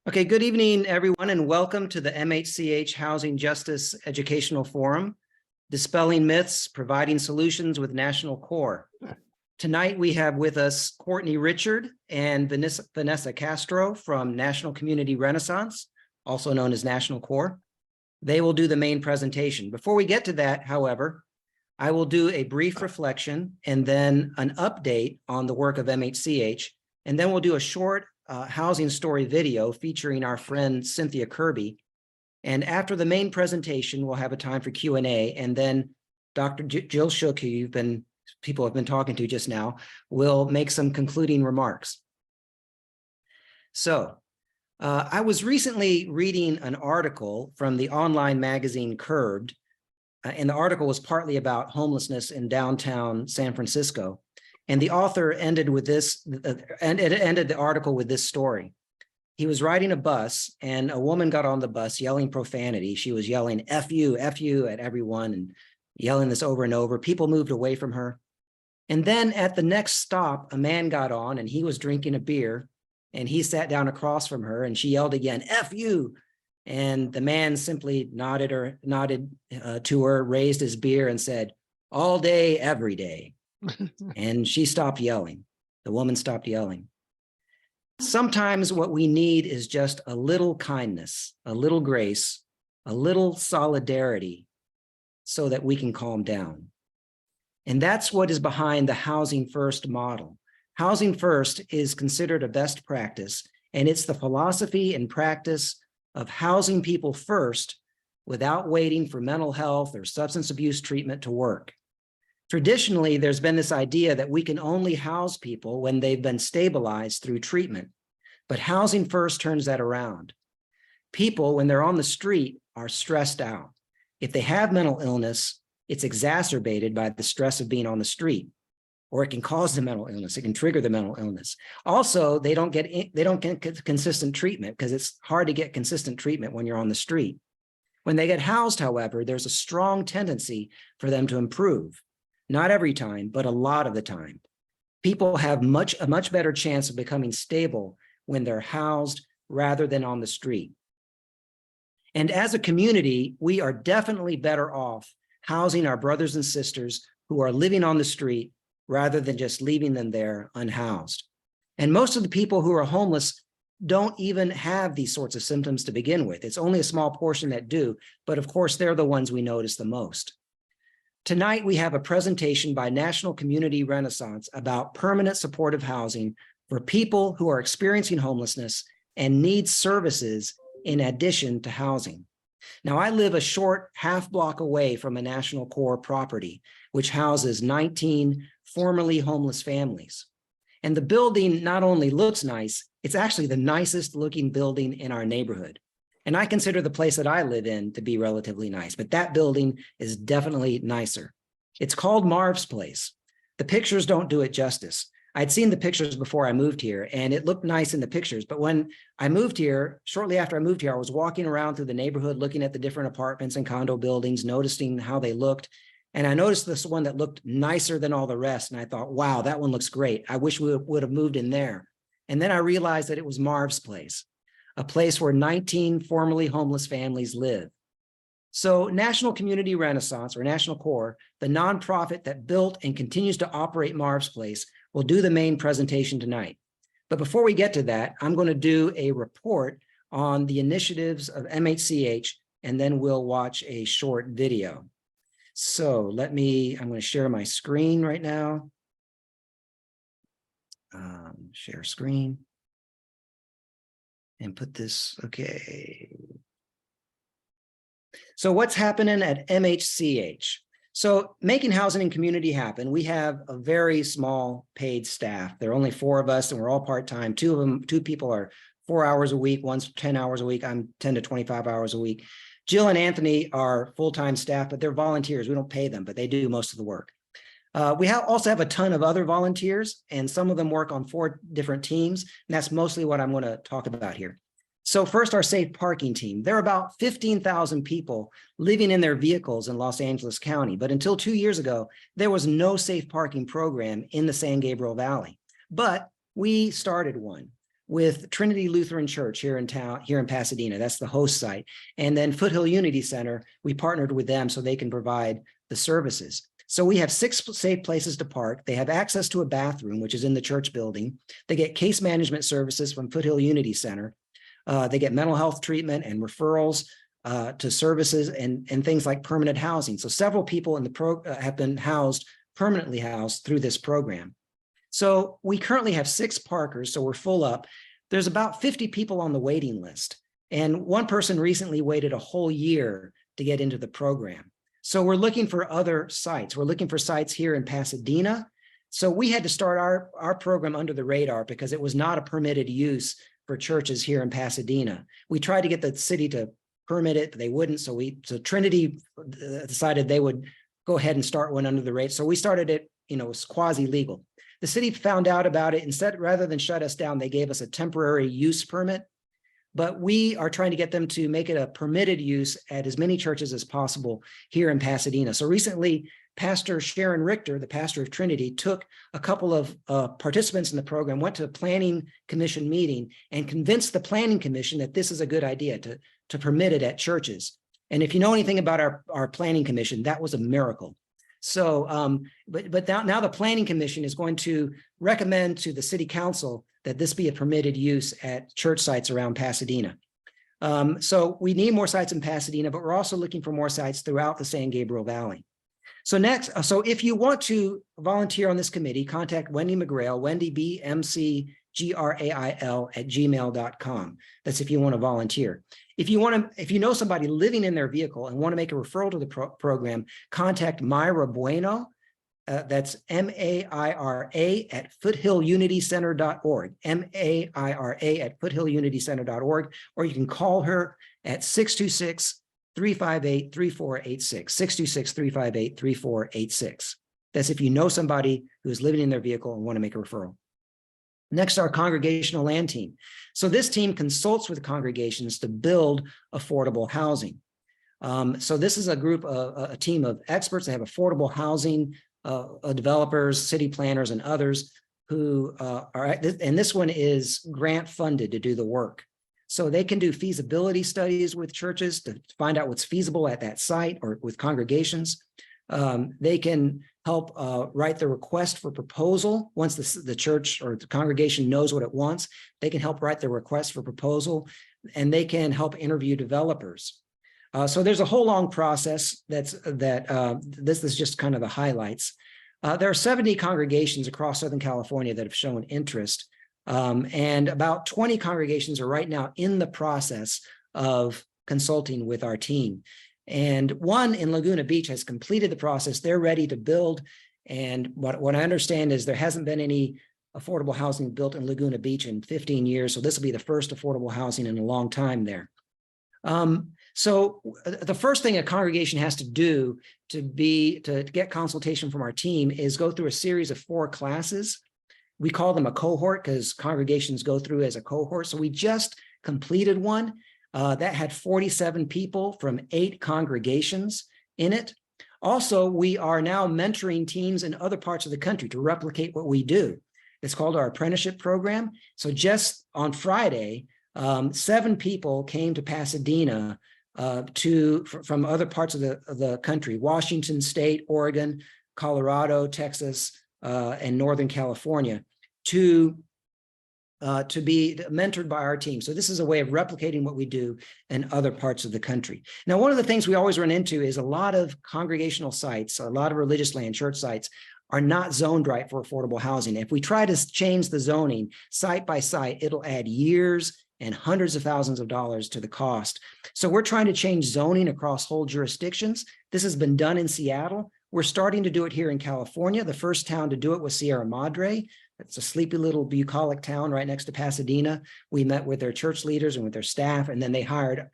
Okay, good evening, everyone, and welcome to the MHCH Housing Justice Educational Forum, Dispelling Myths, Providing Solutions with National Core. Tonight, we have with us Courtney Richard and Vanessa Castro from National Community Renaissance, also known as National Core. They will do the main presentation. Before we get to that, however, I will do a brief reflection and then an update on the work of MHCH, and then we'll do a short housing story video featuring our friend Cynthia Kirby. And after the main presentation, we'll have a time for Q&A, and then Dr. Jill Shook, who people have been talking to just now, will make some concluding remarks. So I was recently reading an article from the online magazine Curbed, and the article was partly about homelessness in downtown San Francisco. And the author ended the article with this story. He was riding a bus and a woman got on the bus yelling profanity. She was yelling F you at everyone and yelling this over and over. People moved away from her. And then at the next stop, a man got on and he was drinking a beer and he sat down across from her and she yelled again, F you. And the man simply nodded to her, raised his beer and said, all day, every day. And she stopped yelling. The woman stopped yelling. Sometimes what we need is just a little kindness, a little grace, a little solidarity so that we can calm down. And that's what is behind the Housing First model. Housing First is considered a best practice, and it's the philosophy and practice of housing people first without waiting for mental health or substance abuse treatment to work. Traditionally, there's been this idea that we can only house people when they've been stabilized through treatment, but Housing First turns that around. People, when they're on the street, are stressed out. If they have mental illness, it's exacerbated by the stress of being on the street, or it can cause the mental illness. It can trigger the mental illness. Also, they don't get consistent treatment because it's hard to get consistent treatment when you're on the street. When they get housed, however, there's a strong tendency for them to improve. Not every time, but a lot of the time. People have a much better chance of becoming stable when they're housed rather than on the street. And as a community, we are definitely better off housing our brothers and sisters who are living on the street rather than just leaving them there unhoused. And most of the people who are homeless don't even have these sorts of symptoms to begin with. It's only a small portion that do, but of course, they're the ones we notice the most. Tonight, we have a presentation by National Community Renaissance about permanent supportive housing for people who are experiencing homelessness and need services in addition to housing. Now, I live a short half block away from a National Core property, which houses 19 formerly homeless families. And the building not only looks nice, it's actually the nicest looking building in our neighborhood. And I consider the place that I live in to be relatively nice, but that building is definitely nicer. It's called Marv's Place. The pictures don't do it justice. I'd seen the pictures before I moved here and it looked nice in the pictures, but when I moved here, shortly after I moved here, I was walking around through the neighborhood, looking at the different apartments and condo buildings, noticing how they looked. And I noticed this one that looked nicer than all the rest. And I thought, wow, that one looks great. I wish we would have moved in there. And then I realized that it was Marv's Place, a place where 19 formerly homeless families live. So National Community Renaissance, or National Core, the nonprofit that built and continues to operate Marv's Place, will do the main presentation tonight. But before we get to that, I'm going to do a report on the initiatives of MHCH, and then we'll watch a short video. So I'm going to share my screen right now. Share screen. And put this, okay. So what's happening at MHCH? So making housing and community happen, we have a very small paid staff. There are only 4 of us and we're all part-time. 2 people are 4 hours a week, one's 10 hours a week, I'm 10 to 25 hours a week. Jill and Anthony are full-time staff, but they're volunteers. We don't pay them, but they do most of the work. We also have a ton of other volunteers, and some of them work on 4 different teams, and that's mostly what I'm going to talk about here. So first, our safe parking team. There are about 15,000 people living in their vehicles in Los Angeles County, but until 2 years ago, there was no safe parking program in the San Gabriel Valley. But we started one. with Trinity Lutheran Church here in town, here in Pasadena. That's the host site. And then Foothill Unity Center, we partnered with them so they can provide the services. So we have 6 safe places to park. They have access to a bathroom, which is in the church building. They get case management services from Foothill Unity Center. They get mental health treatment and referrals to services and things like permanent housing. So several people in the have been permanently housed through this program. So we currently have 6 parkers, so we're full up. There's about 50 people on the waiting list. And one person recently waited a whole year to get into the program. So we're looking for other sites. We're looking for sites here in Pasadena. So we had to start our program under the radar because it was not a permitted use for churches here in Pasadena. We tried to get the city to permit it, but they wouldn't. So Trinity decided they would go ahead and start one under the radar. So we started it, it was quasi-legal. The city found out about it. Instead, rather than shut us down, they gave us a temporary use permit. But we are trying to get them to make it a permitted use at as many churches as possible here in Pasadena. So recently, Pastor Sharon Richter, the pastor of Trinity, took a couple of participants in the program, went to a planning commission meeting and convinced the planning commission that this is a good idea to permit it at churches. And if you know anything about our planning commission, that was a miracle. So, but now the planning commission is going to recommend to the city council that this be a permitted use at church sites around Pasadena. So we need more sites in Pasadena, but we're also looking for more sites throughout the San Gabriel Valley. So so if you want to volunteer on this committee, contact Wendy McGrail, Wendy BMCGRAIL@gmail.com. That's if you want to volunteer. If you know somebody living in their vehicle and want to make a referral to the program, contact Myra Bueno. That's MAIRA at foothillunitycenter.org, MAIRA at foothillunitycenter.org, or you can call her at 626-358-3486, 626-358-3486. That's if you know somebody who is living in their vehicle and want to make a referral. Next, our congregational land team. So this team consults with congregations to build affordable housing. So this is a group, a team of experts that have affordable housing developers, city planners, and others who and this one is grant funded to do the work. So they can do feasibility studies with churches to find out what's feasible at that site or with congregations. They can help write the request for proposal. Once the church or the congregation knows what it wants, they can help write the request for proposal, and they can help interview developers. So there's a whole long process this is just kind of the highlights. There are 70 congregations across Southern California that have shown interest, and about 20 congregations are right now in the process of consulting with our team. And one in Laguna Beach has completed the process. They're ready to build. And what I understand is there hasn't been any affordable housing built in Laguna Beach in 15 years. So this will be the first affordable housing in a long time there. So the first thing a congregation has to do to get consultation from our team is go through a series of 4 classes. We call them a cohort because congregations go through as a cohort. So we just completed one that had 47 people from 8 congregations in it. Also, we are now mentoring teams in other parts of the country to replicate what we do. It's called our apprenticeship program. So just on Friday, 7 people came to Pasadena from other parts of the country: Washington State, Oregon, Colorado, Texas, and Northern California, to be mentored by our team. So this is a way of replicating what we do in other parts of the country. Now, one of the things we always run into is a lot of congregational sites, a lot of religious land, church sites, are not zoned right for affordable housing. If we try to change the zoning site by site, it'll add years and hundreds of thousands of dollars to the cost. So we're trying to change zoning across whole jurisdictions. This has been done in Seattle. We're starting to do it here in California. The first town to do it was Sierra Madre. It's a sleepy little bucolic town right next to Pasadena. We met with their church leaders and with their staff, and then they hired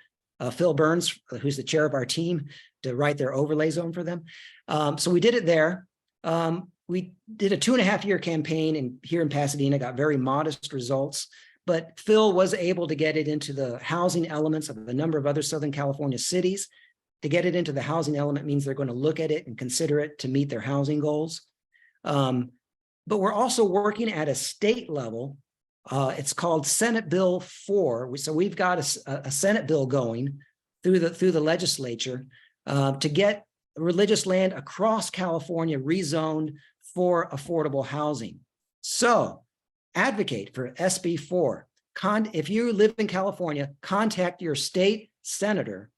Phil Burns, who's the chair of our team, to write their overlay zone for them. So we did it there. We did a 2.5-year campaign here in Pasadena, got very modest results, but Phil was able to get it into the housing elements of a number of other Southern California cities. To get it into the housing element means they're going to look at it and consider it to meet their housing goals. But we're also working at a state level It's called Senate Bill 4. So we've got a Senate bill going through the legislature to get religious land across California rezoned for affordable housing. So advocate for SB 4. If you live in California, contact your state senator.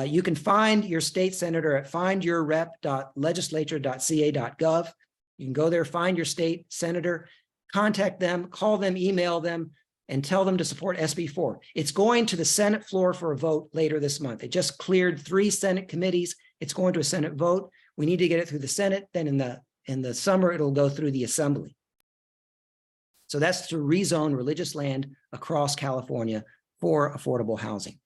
You can find your state senator at findyourrep.legislature.ca.gov. You can go there, find your state senator, contact them, call them, email them, and tell them to support SB 4. It's going to the Senate floor for a vote later this month. It just cleared 3 Senate committees. It's going to a Senate vote. We need to get it through the Senate. Then in the summer, it'll go through the Assembly. So that's to rezone religious land across California for affordable housing.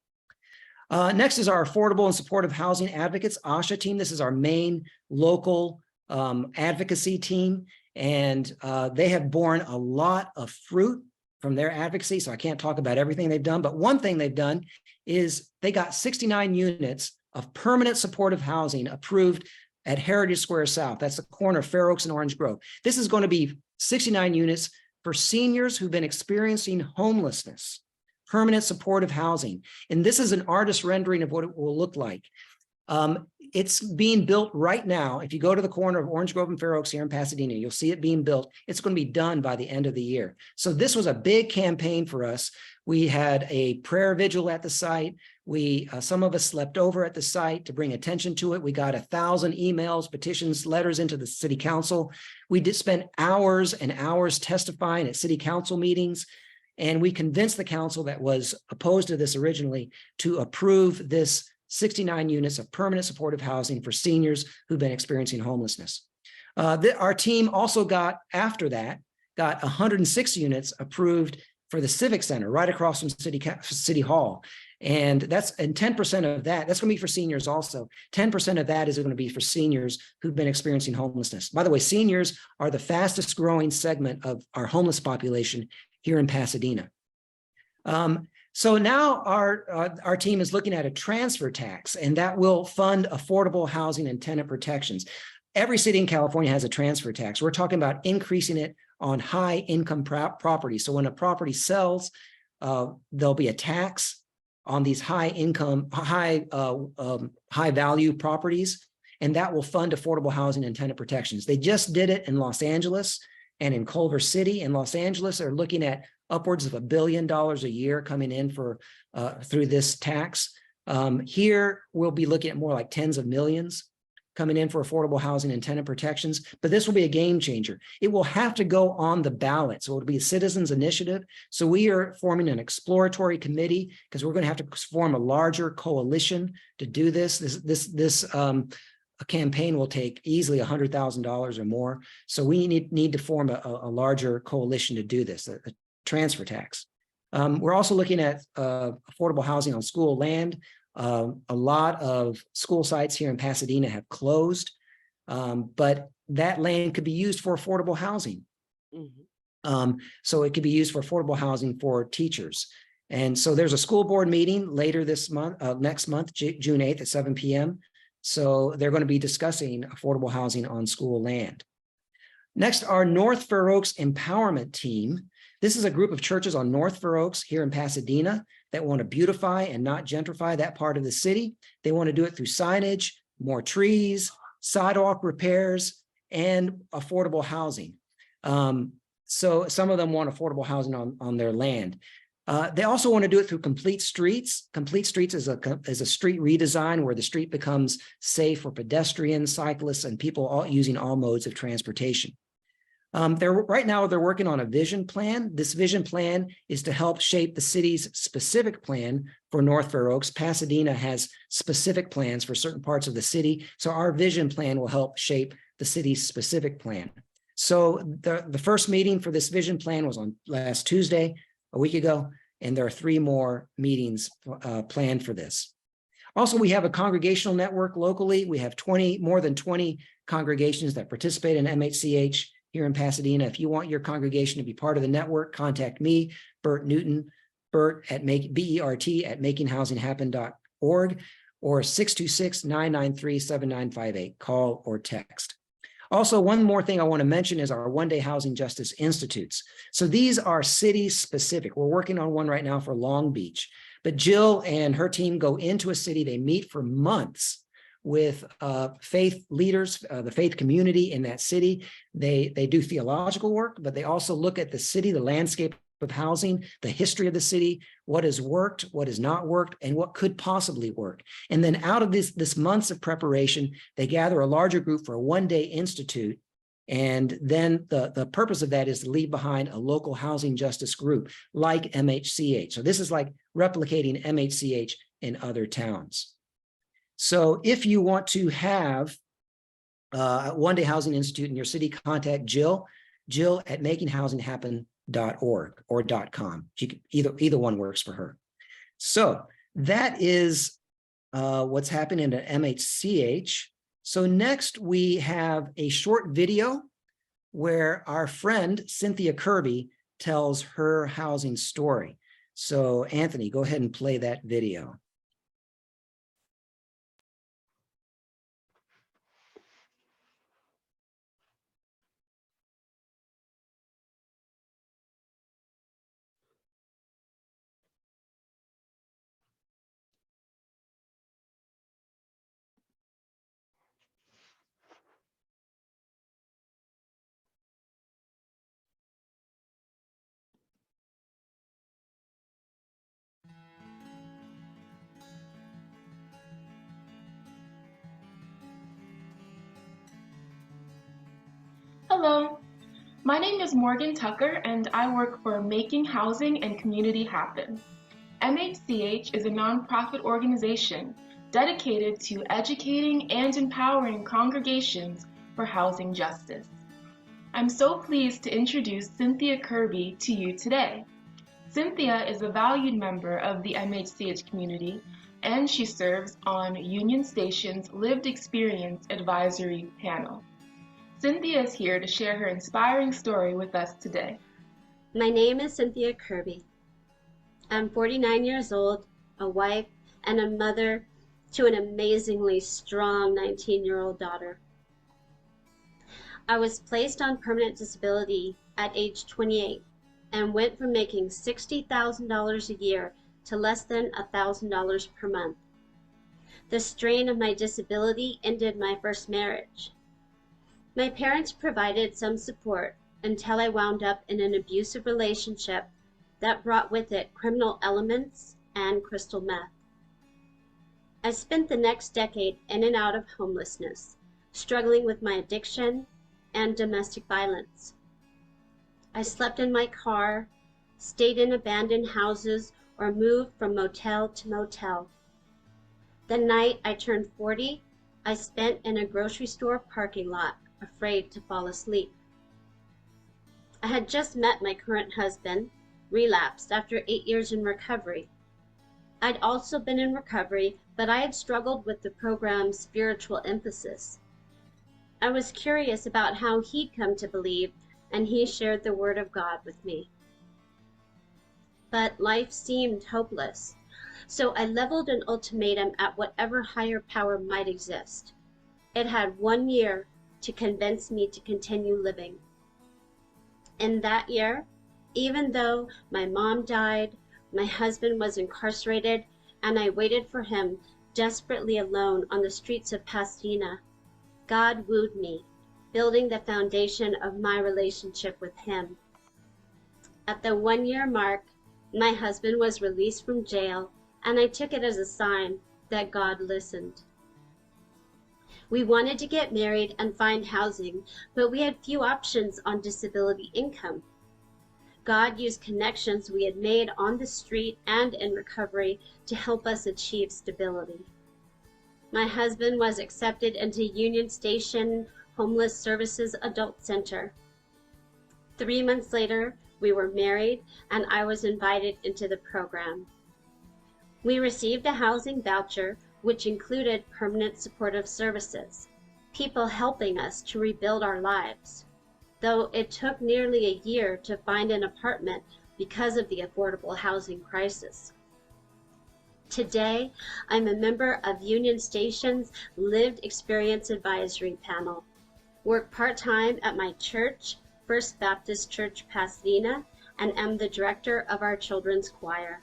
Next is our Affordable and Supportive Housing Advocates, ASHA team. This is our main local advocacy team, and they have borne a lot of fruit from their advocacy, so I can't talk about everything they've done, but one thing they've done is they got 69 units of permanent supportive housing approved at Heritage Square South. That's the corner of Fair Oaks and Orange Grove. This is going to be 69 units for seniors who've been experiencing homelessness, permanent supportive housing. And this is an artist rendering of what it will look like. It's being built right now. If you go to the corner of Orange Grove and Fair Oaks here in Pasadena, you'll see it being built. It's going to be done by the end of the year. So this was a big campaign for us. We had a prayer vigil at the site. Some of us slept over at the site to bring attention to it. We got 1,000 emails, petitions, letters into the city council. We did spend hours and hours testifying at city council meetings. And we convinced the council that was opposed to this originally to approve this 69 units of permanent supportive housing for seniors who've been experiencing homelessness. Our team also got 106 units approved for the Civic Center right across from City Hall. And 10% of that's going to be for seniors also. 10% of that is going to be for seniors who've been experiencing homelessness. By the way, seniors are the fastest growing segment of our homeless population here in Pasadena. So now our team is looking at a transfer tax, and that will fund affordable housing and tenant protections. Every city in California has a transfer tax. We're talking about increasing it on high income property. So when a property sells, there'll be a tax on these high income, high value properties, and that will fund affordable housing and tenant protections. They just did it in Los Angeles and in Culver City. In Los Angeles, they're looking at upwards of $1 billion a year coming in through this tax. Here, we'll be looking at more like tens of millions coming in for affordable housing and tenant protections, but this will be a game changer. It will have to go on the ballot. So it'll be a citizens initiative. So we are forming an exploratory committee because we're going to have to form a larger coalition to do this. This campaign will take easily $100,000 or more. So we need to form a larger coalition to do this, a transfer tax. We're also looking at affordable housing on school land. A lot of school sites here in Pasadena have closed, but that land could be used for affordable housing. Mm-hmm. So it could be used for affordable housing for teachers. And so there's a school board meeting later this month, next month, June 8th at 7 p.m. So they're going to be discussing affordable housing on school land. Next, our North Fair Oaks Empowerment Team. This is a group of churches on North Fair Oaks here in Pasadena that want to beautify and not gentrify that part of the city. They want to do it through signage, more trees, sidewalk repairs, and affordable housing. So some of them want affordable housing on their land. They also want to do it through Complete Streets. Complete Streets is a street redesign where the street becomes safe for pedestrians, cyclists, and people using all modes of transportation. Right now, they're working on a vision plan. This vision plan is to help shape the city's specific plan for North Fair Oaks. Pasadena has specific plans for certain parts of the city. So our vision plan will help shape the city's specific plan. So the first meeting for this vision plan was on last Tuesday, a week ago, and there are 3 more meetings planned for this. Also, we have a congregational network locally. We have more than 20 congregations that participate in MHCH here in Pasadena. If you want your congregation to be part of the network, contact me, Bert Newton, BERT at makinghousinghappen.org, or 626-993-7958. Call or text. Also, one more thing I want to mention is our one-day housing justice institutes. So these are city specific. We're working on one right now for Long Beach, but Jill and her team go into a city. They meet for months with faith leaders, the faith community in that city. They do theological work, but they also look at the city, the landscape of housing, the history of the city, what has worked, what has not worked, and what could possibly work. And then out of this months of preparation, they gather a larger group for a one-day institute. And then the purpose of that is to leave behind a local housing justice group like MHCH. So this is like replicating MHCH in other towns. So if you want to have a one-day housing institute in your city, contact Jill at makinghousinghappen.org or .com. She can, either one works for her. So that is what's happening at MHCH. So next we have a short video where our friend Cynthia Kirby tells her housing story. So Anthony, go ahead and play that video. Hello, my name is Morgan Tucker and I work for Making Housing and Community Happen. MHCH is a nonprofit organization dedicated to educating and empowering congregations for housing justice. I'm so pleased to introduce Cynthia Kirby to you today. Cynthia is a valued member of the MHCH community and she serves on Union Station's Lived Experience Advisory Panel. Cynthia is here to share her inspiring story with us today. My name is Cynthia Kirby. I'm 49 years old, a wife, and a mother to an amazingly strong 19-year-old daughter. I was placed on permanent disability at age 28 and went from making $60,000 a year to less than $1,000 per month. The strain of my disability ended my first marriage. My parents provided some support until I wound up in an abusive relationship that brought with it criminal elements and crystal meth. I spent the next decade in and out of homelessness, struggling with my addiction and domestic violence. I slept in my car, stayed in abandoned houses, or moved from motel to motel. The night I turned 40, I spent in a grocery store parking lot, afraid to fall asleep. I had just met my current husband, relapsed after 8 years in recovery. I'd also been in recovery, but I had struggled with the program's spiritual emphasis. I was curious about how he'd come to believe, and he shared the Word of God with me. But life seemed hopeless, so I leveled an ultimatum at whatever higher power might exist. It had 1 year to convince me to continue living. In that year, even though my mom died, my husband was incarcerated, and I waited for him desperately alone on the streets of Pasadena, God wooed me, building the foundation of my relationship with him. At the 1 year mark, my husband was released from jail, and I took it as a sign that God listened. We wanted to get married and find housing, but we had few options on disability income. God used connections we had made on the street and in recovery to help us achieve stability. My husband was accepted into Union Station Homeless Services Adult Center. 3 months later, we were married and I was invited into the program. We received a housing voucher which included permanent supportive services, people helping us to rebuild our lives, though it took nearly a year to find an apartment because of the affordable housing crisis. Today, I'm a member of Union Station's Lived Experience Advisory Panel. work part-time at my church, First Baptist Church, Pasadena, and am the director of our children's choir.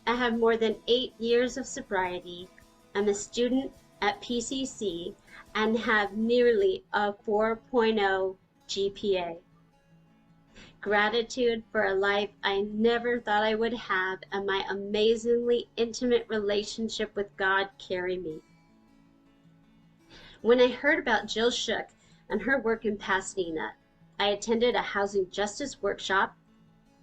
I have more than 8 years of sobriety. I'm a student at PCC and have nearly a 4.0 GPA. Gratitude for a life I never thought I would have and my amazingly intimate relationship with God carry me. When I heard about Jill Shook and her work in Pasadena, I attended a housing justice workshop,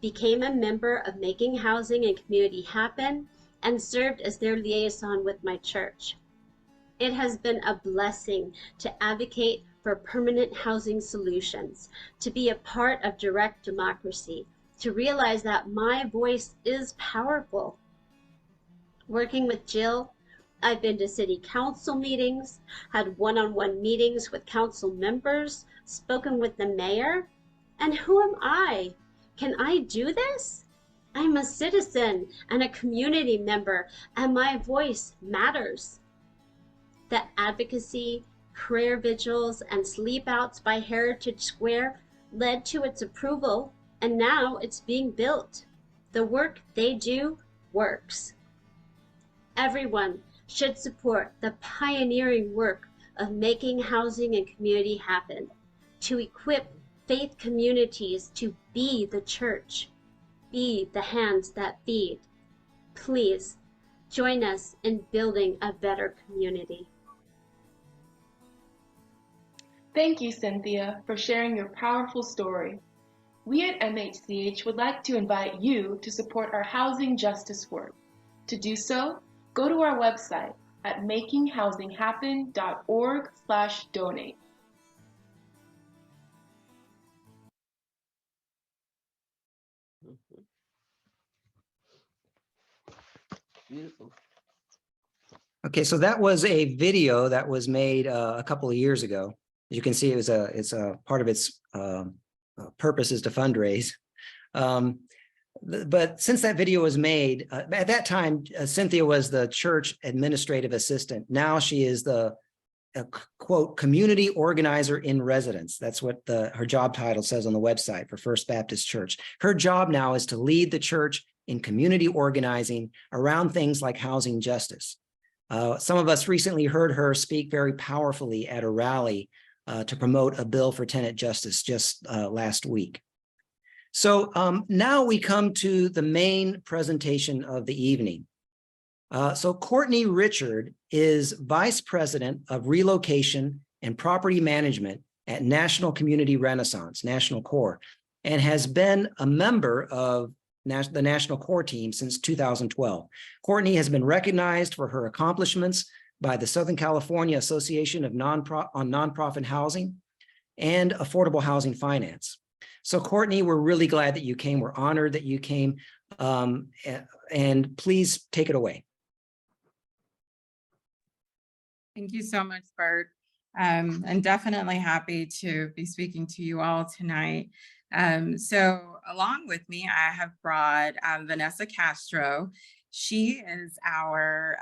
became a member of Making Housing and Community Happen, and served as their liaison with my church. It has been a blessing to advocate for permanent housing solutions, to be a part of direct democracy, to realize that my voice is powerful. Working with Jill, I've been to city council meetings, had one-on-one meetings with council members, spoken with the mayor, and who am I? Can I do this? I'm a citizen and a community member, and my voice matters. The advocacy, prayer vigils, and sleep outs by Heritage Square led to its approval, and now it's being built. The work they do works. Everyone should support the pioneering work of Making Housing and Community Happen, to equip faith communities to be the church, be the hands that feed. Please join us in building a better community. Thank you, Cynthia, for sharing your powerful story. We at MHCH would like to invite you to support our housing justice work. To do so, go to our website at makinghousinghappen.org/donate. Beautiful. Okay, so that was a video that was made a couple of years ago. As you can see, it's a part of its purpose is to fundraise. But since that video was made, at that time, Cynthia was the church administrative assistant. Now she is the quote, community organizer in residence. That's what her job title says on the website for First Baptist Church. Her job now is to lead the church in community organizing around things like housing justice. Some of us recently heard her speak very powerfully at a rally to promote a bill for tenant justice just last week. So now we come to the main presentation of the evening. So Courtney Richard is Vice President of Relocation and Property Management at National Community Renaissance, National Core, and has been a member of the National Core team since 2012. Courtney has been recognized for her accomplishments by the Southern California Association of Nonprofit Housing and Affordable Housing Finance. So Courtney, we're really glad that you came. We're honored that you came. And please take it away. Thank you so much, Bert. I'm definitely happy to be speaking to you all tonight. So along with me, I have brought Vanessa Castro. She is our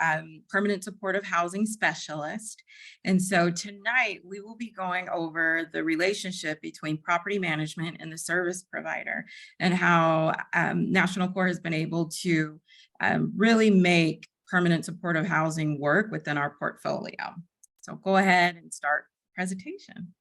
permanent supportive housing specialist. And so tonight we will be going over the relationship between property management and the service provider and how National Core has been able to really make permanent supportive housing work within our portfolio. So go ahead and start the presentation.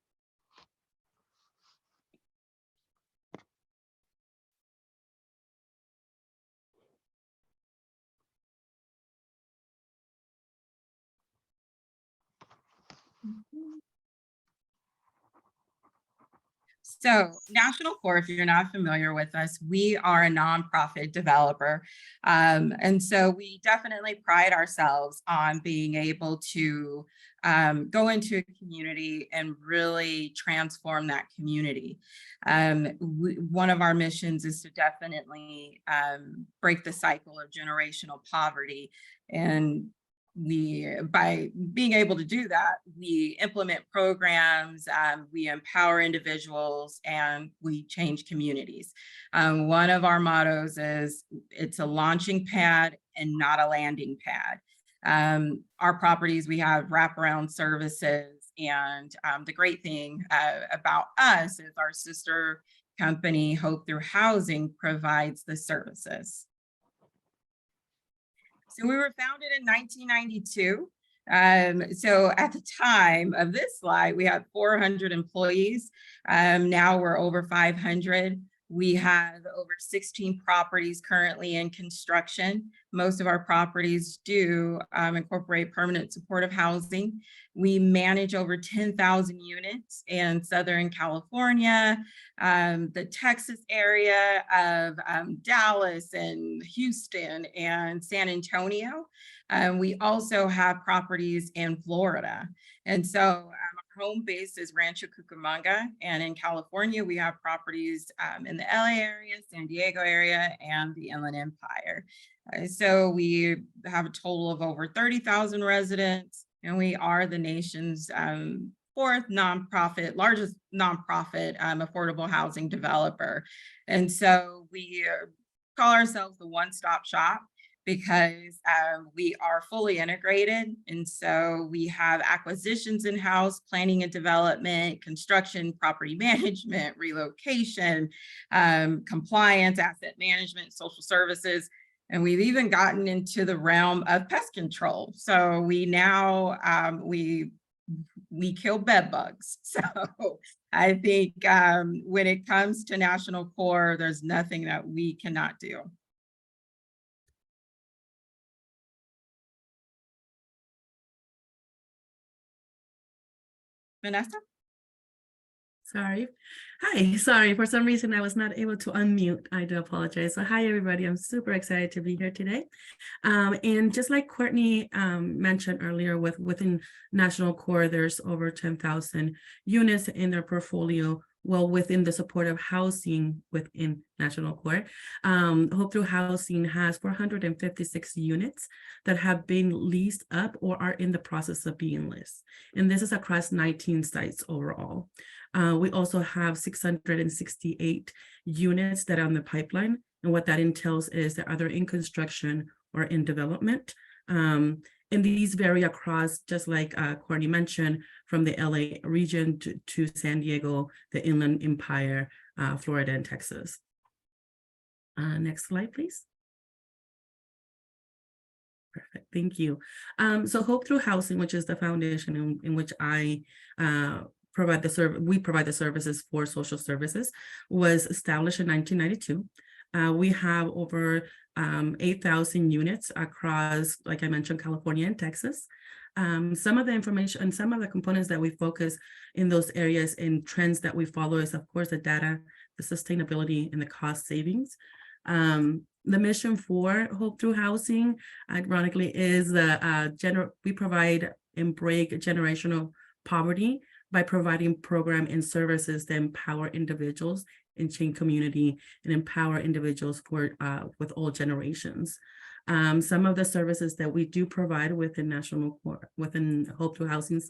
So National Core, if you're not familiar with us, we are a nonprofit developer. And so we definitely pride ourselves on being able to go into a community and really transform that community. One of our missions is to definitely break the cycle of generational poverty. And by being able to do that, we implement programs, we empower individuals, and we change communities. One of our mottos is it's a launching pad and not a landing pad. Our properties, we have wraparound services And the great thing about us is our sister company, Hope Through Housing, provides the services. So we were founded in 1992. So at the time of this slide, we had 400 employees. Now we're over 500. We have over 16 properties currently in construction. Most of our properties do incorporate permanent supportive housing. We manage over 10,000 units in Southern California, the Texas area of Dallas and Houston and San Antonio. We also have properties in Florida. And so our home base is Rancho Cucamonga. And in California, we have properties in the LA area, San Diego area, and the Inland Empire. So we have a total of over 30,000 residents, and we are the nation's fourth largest nonprofit affordable housing developer. And so we call ourselves the one-stop shop because we are fully integrated. And so we have acquisitions in-house, planning and development, construction, property management, relocation, compliance, asset management, social services. And we've even gotten into the realm of pest control. So we now, we kill bed bugs. So I think when it comes to National Core, there's nothing that we cannot do. Vanessa? Sorry. Hi, sorry. For some reason, I was not able to unmute. I do apologize. So hi, everybody. I'm super excited to be here today. And just like Courtney mentioned earlier, within National Core, there's over 10,000 units in their portfolio. Well, within the supportive housing within National Core, Hope Through Housing has 456 units that have been leased up or are in the process of being leased. And this is across 19 sites overall. We also have 668 units that are on the pipeline. And what that entails is they're either in construction or in development. And these vary across, just like Courtney mentioned, from the LA region to San Diego, the Inland Empire, Florida, and Texas. Next slide, please. Perfect, thank you. So Hope Through Housing, which is the foundation in which I provide the service, we provide the services for social services, was established in 1992. We have over 8,000 units across, like I mentioned, California and Texas. Some of the information and some of the components that we focus in those areas and trends that we follow is, of course, the data, the sustainability, and the cost savings. The mission for Hope Through Housing, ironically, is we provide and break generational poverty by providing program and services that empower individuals and change community and empower individuals for with all generations. Some of the services that we do provide within within Hope Through Housing,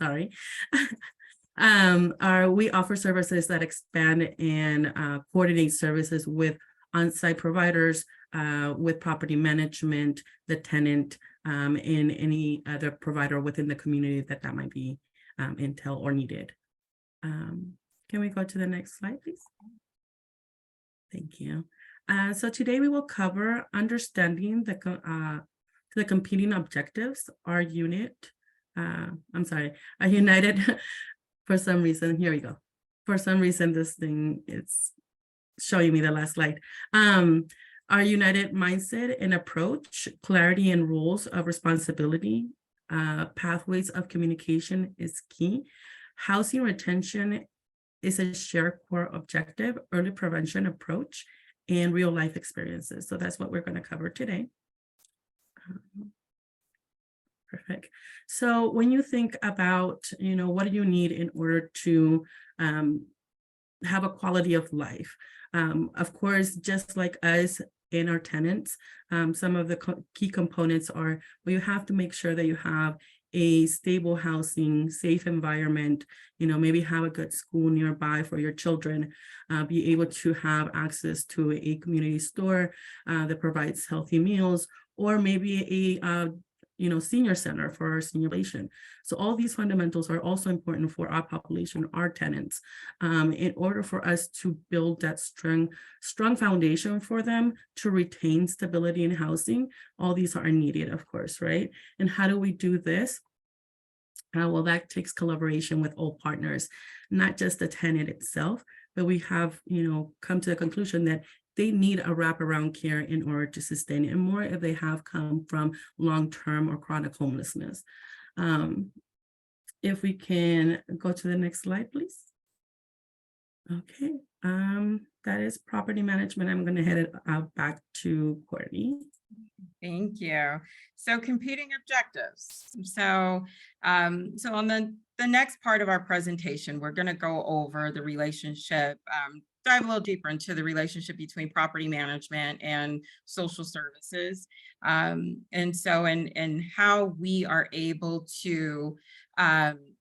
we offer services that expand and coordinate services with on-site providers, with property management, the tenant, and any other provider within the community that might be intel or needed. Can we go to the next slide, please? Thank you. So today we will cover understanding the competing objectives. Our united, for some reason, here we go. For some reason, this thing is showing me the last slide. Our united mindset and approach, clarity and rules of responsibility, pathways of communication is key. Housing retention is a shared core objective, early prevention approach, and real life experiences. So that's what we're going to cover today. Perfect. So when you think about, what do you need in order to have a quality of life? Of course, just like us and our tenants, some of the key components are, well, you have to make sure that you have a stable housing, safe environment, maybe have a good school nearby for your children, be able to have access to a community store that provides healthy meals, or maybe senior center for our senior population. So all these fundamentals are also important for our population, our tenants, in order for us to build that strong foundation for them to retain stability in housing. All these are needed, of course, right? And how do we do this? Well, that takes collaboration with all partners, not just the tenant itself, but we have, come to the conclusion that they need a wraparound care in order to sustain it, and more if they have come from long-term or chronic homelessness. If we can go to the next slide, please. Okay, that is property management. I'm going to head it back to Courtney. Thank you. So competing objectives. So on the next part of our presentation, we're going to go over the relationship, dive a little deeper into the relationship between property management and social services. And how we are able to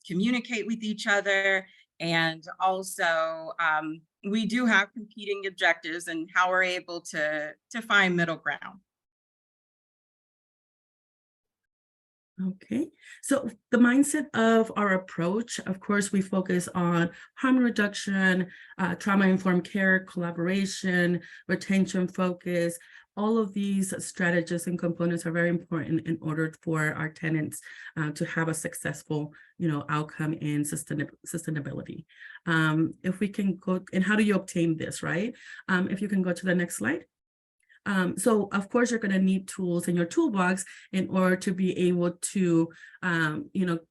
communicate with each other. And also we do have competing objectives and how we're able to find middle ground. Okay, so the mindset of our approach, of course, we focus on harm reduction, trauma-informed care, collaboration, retention focus. All of these strategies and components are very important in order for our tenants to have a successful, outcome and sustainability. If we can go, and how do you obtain this, right? If you can go to the next slide. So of course, you're going to need tools in your toolbox in order to be able to,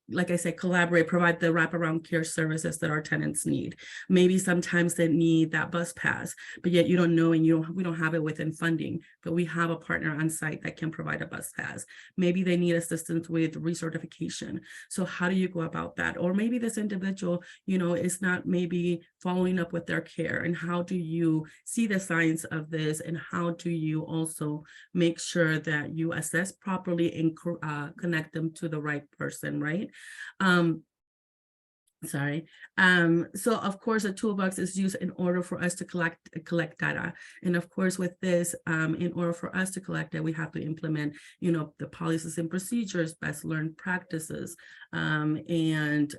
like I said, collaborate, provide the wraparound care services that our tenants need. Maybe sometimes they need that bus pass, but yet you don't know, and we don't have it within funding, but we have a partner on site that can provide a bus pass. Maybe they need assistance with recertification. So how do you go about that? Or maybe this individual, is not maybe following up with their care, and how do you see the signs of this, and how do you also make sure that you assess properly and connect them to the right person, right? So of course, a toolbox is used in order for us to collect data. And of course, with this, in order for us to collect it, we have to implement, the policies and procedures, best learned practices, and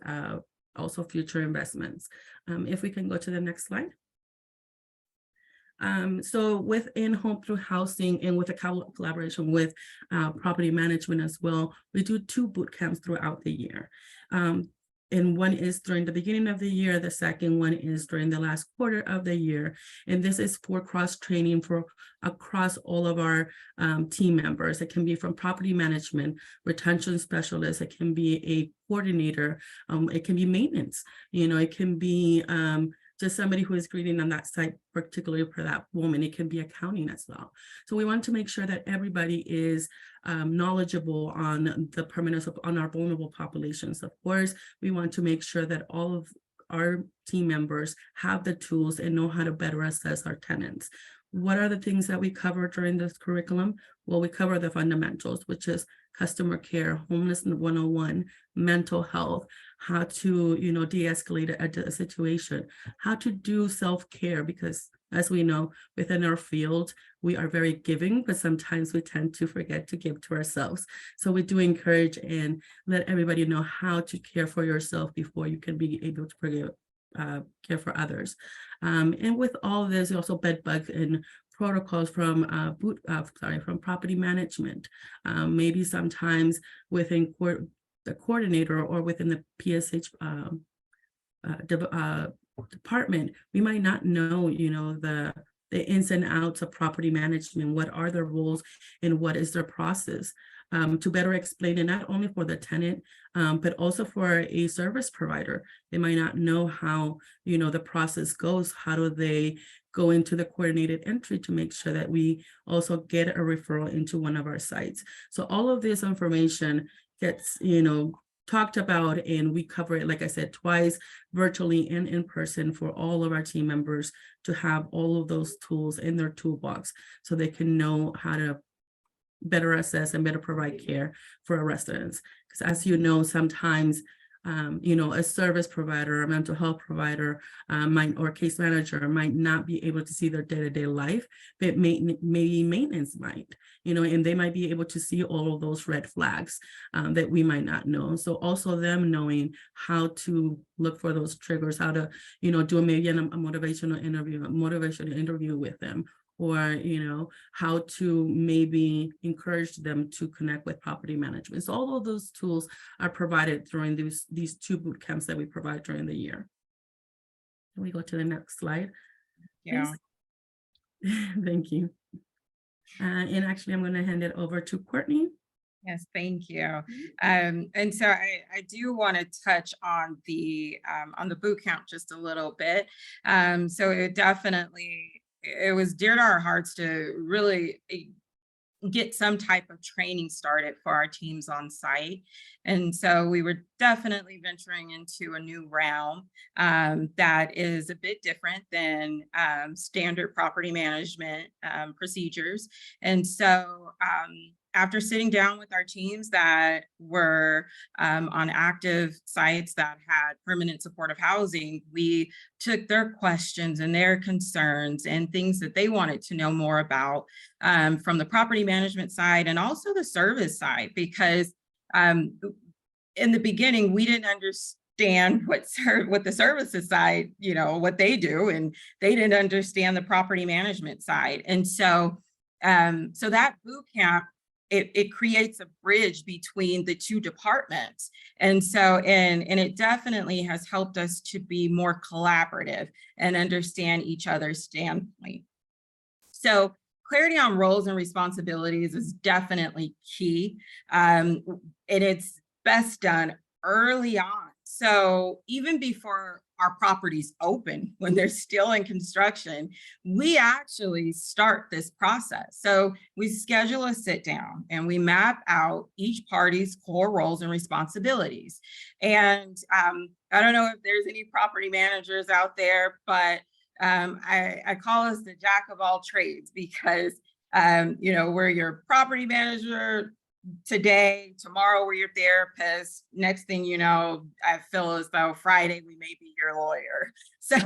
also future investments. If we can go to the next slide. So within Home Through Housing and with a collaboration with property management as well, we do 2 boot camps throughout the year. And one is during the beginning of the year. The second one is during the last quarter of the year. And this is for cross training for across all of our team members. It can be from property management, retention specialists. It can be a coordinator. It can be maintenance. It can be just somebody who is greeting on that site, particularly for that woman. It can be accounting as well. So we want to make sure that everybody is knowledgeable on the permanence on our vulnerable populations. Of course, we want to make sure that all of our team members have the tools and know how to better assess our tenants. What are the things that we cover during this curriculum? Well, we cover the fundamentals, which is customer care, homelessness 101, mental health, how to, de-escalate a situation, how to do self-care, because as we know, within our field, we are very giving, but sometimes we tend to forget to give to ourselves. So we do encourage and let everybody know how to care for yourself before you can be able to care for others. And with all of this, also bed bugs and protocols from from property management. Maybe sometimes within the coordinator or within the PSH department, we might not know, the ins and outs of property management. What are their roles and what is their process? To better explain it, not only for the tenant, but also for a service provider. They might not know how, the process goes. How do they go into the coordinated entry to make sure that we also get a referral into one of our sites? So all of this information gets, talked about, and we cover it, like I said, twice, virtually and in person, for all of our team members to have all of those tools in their toolbox so they can know how to better assess and better provide care for our residents. Because as you know, sometimes a service provider, a mental health provider, or case manager might not be able to see their day-to-day life, but maybe maintenance might, and they might be able to see all of those red flags that we might not know. So also them knowing how to look for those triggers, how to, do maybe a motivational interview with them, or how to maybe encourage them to connect with property management. So all of those tools are provided during these 2 boot camps that we provide during the year. Can we go to the next slide? Yeah. Thank you. And actually, I'm going to hand it over to Courtney. Yes, thank you. And so I do want to touch on the boot camp just a little bit. So it was dear to our hearts to really get some type of training started for our teams on site. And so we were definitely venturing into a new realm that is a bit different than standard property management procedures. And so after sitting down with our teams that were on active sites that had permanent supportive housing, we took their questions and their concerns and things that they wanted to know more about from the property management side and also the service side, because in the beginning, we didn't understand what the services side, what they do, and they didn't understand the property management side. And so, so that boot camp, it creates a bridge between the 2 departments. And so, and it definitely has helped us to be more collaborative and understand each other's standpoint. So clarity on roles and responsibilities is definitely key. And it's best done early on. So even before our properties open, when they're still in construction, we actually start this process. So we schedule a sit down and we map out each party's core roles and responsibilities. And I don't know if there's any property managers out there, but I call us the jack of all trades, because we're your property manager today, tomorrow we're your therapist, next thing you know, I feel as though Friday we may be your lawyer. So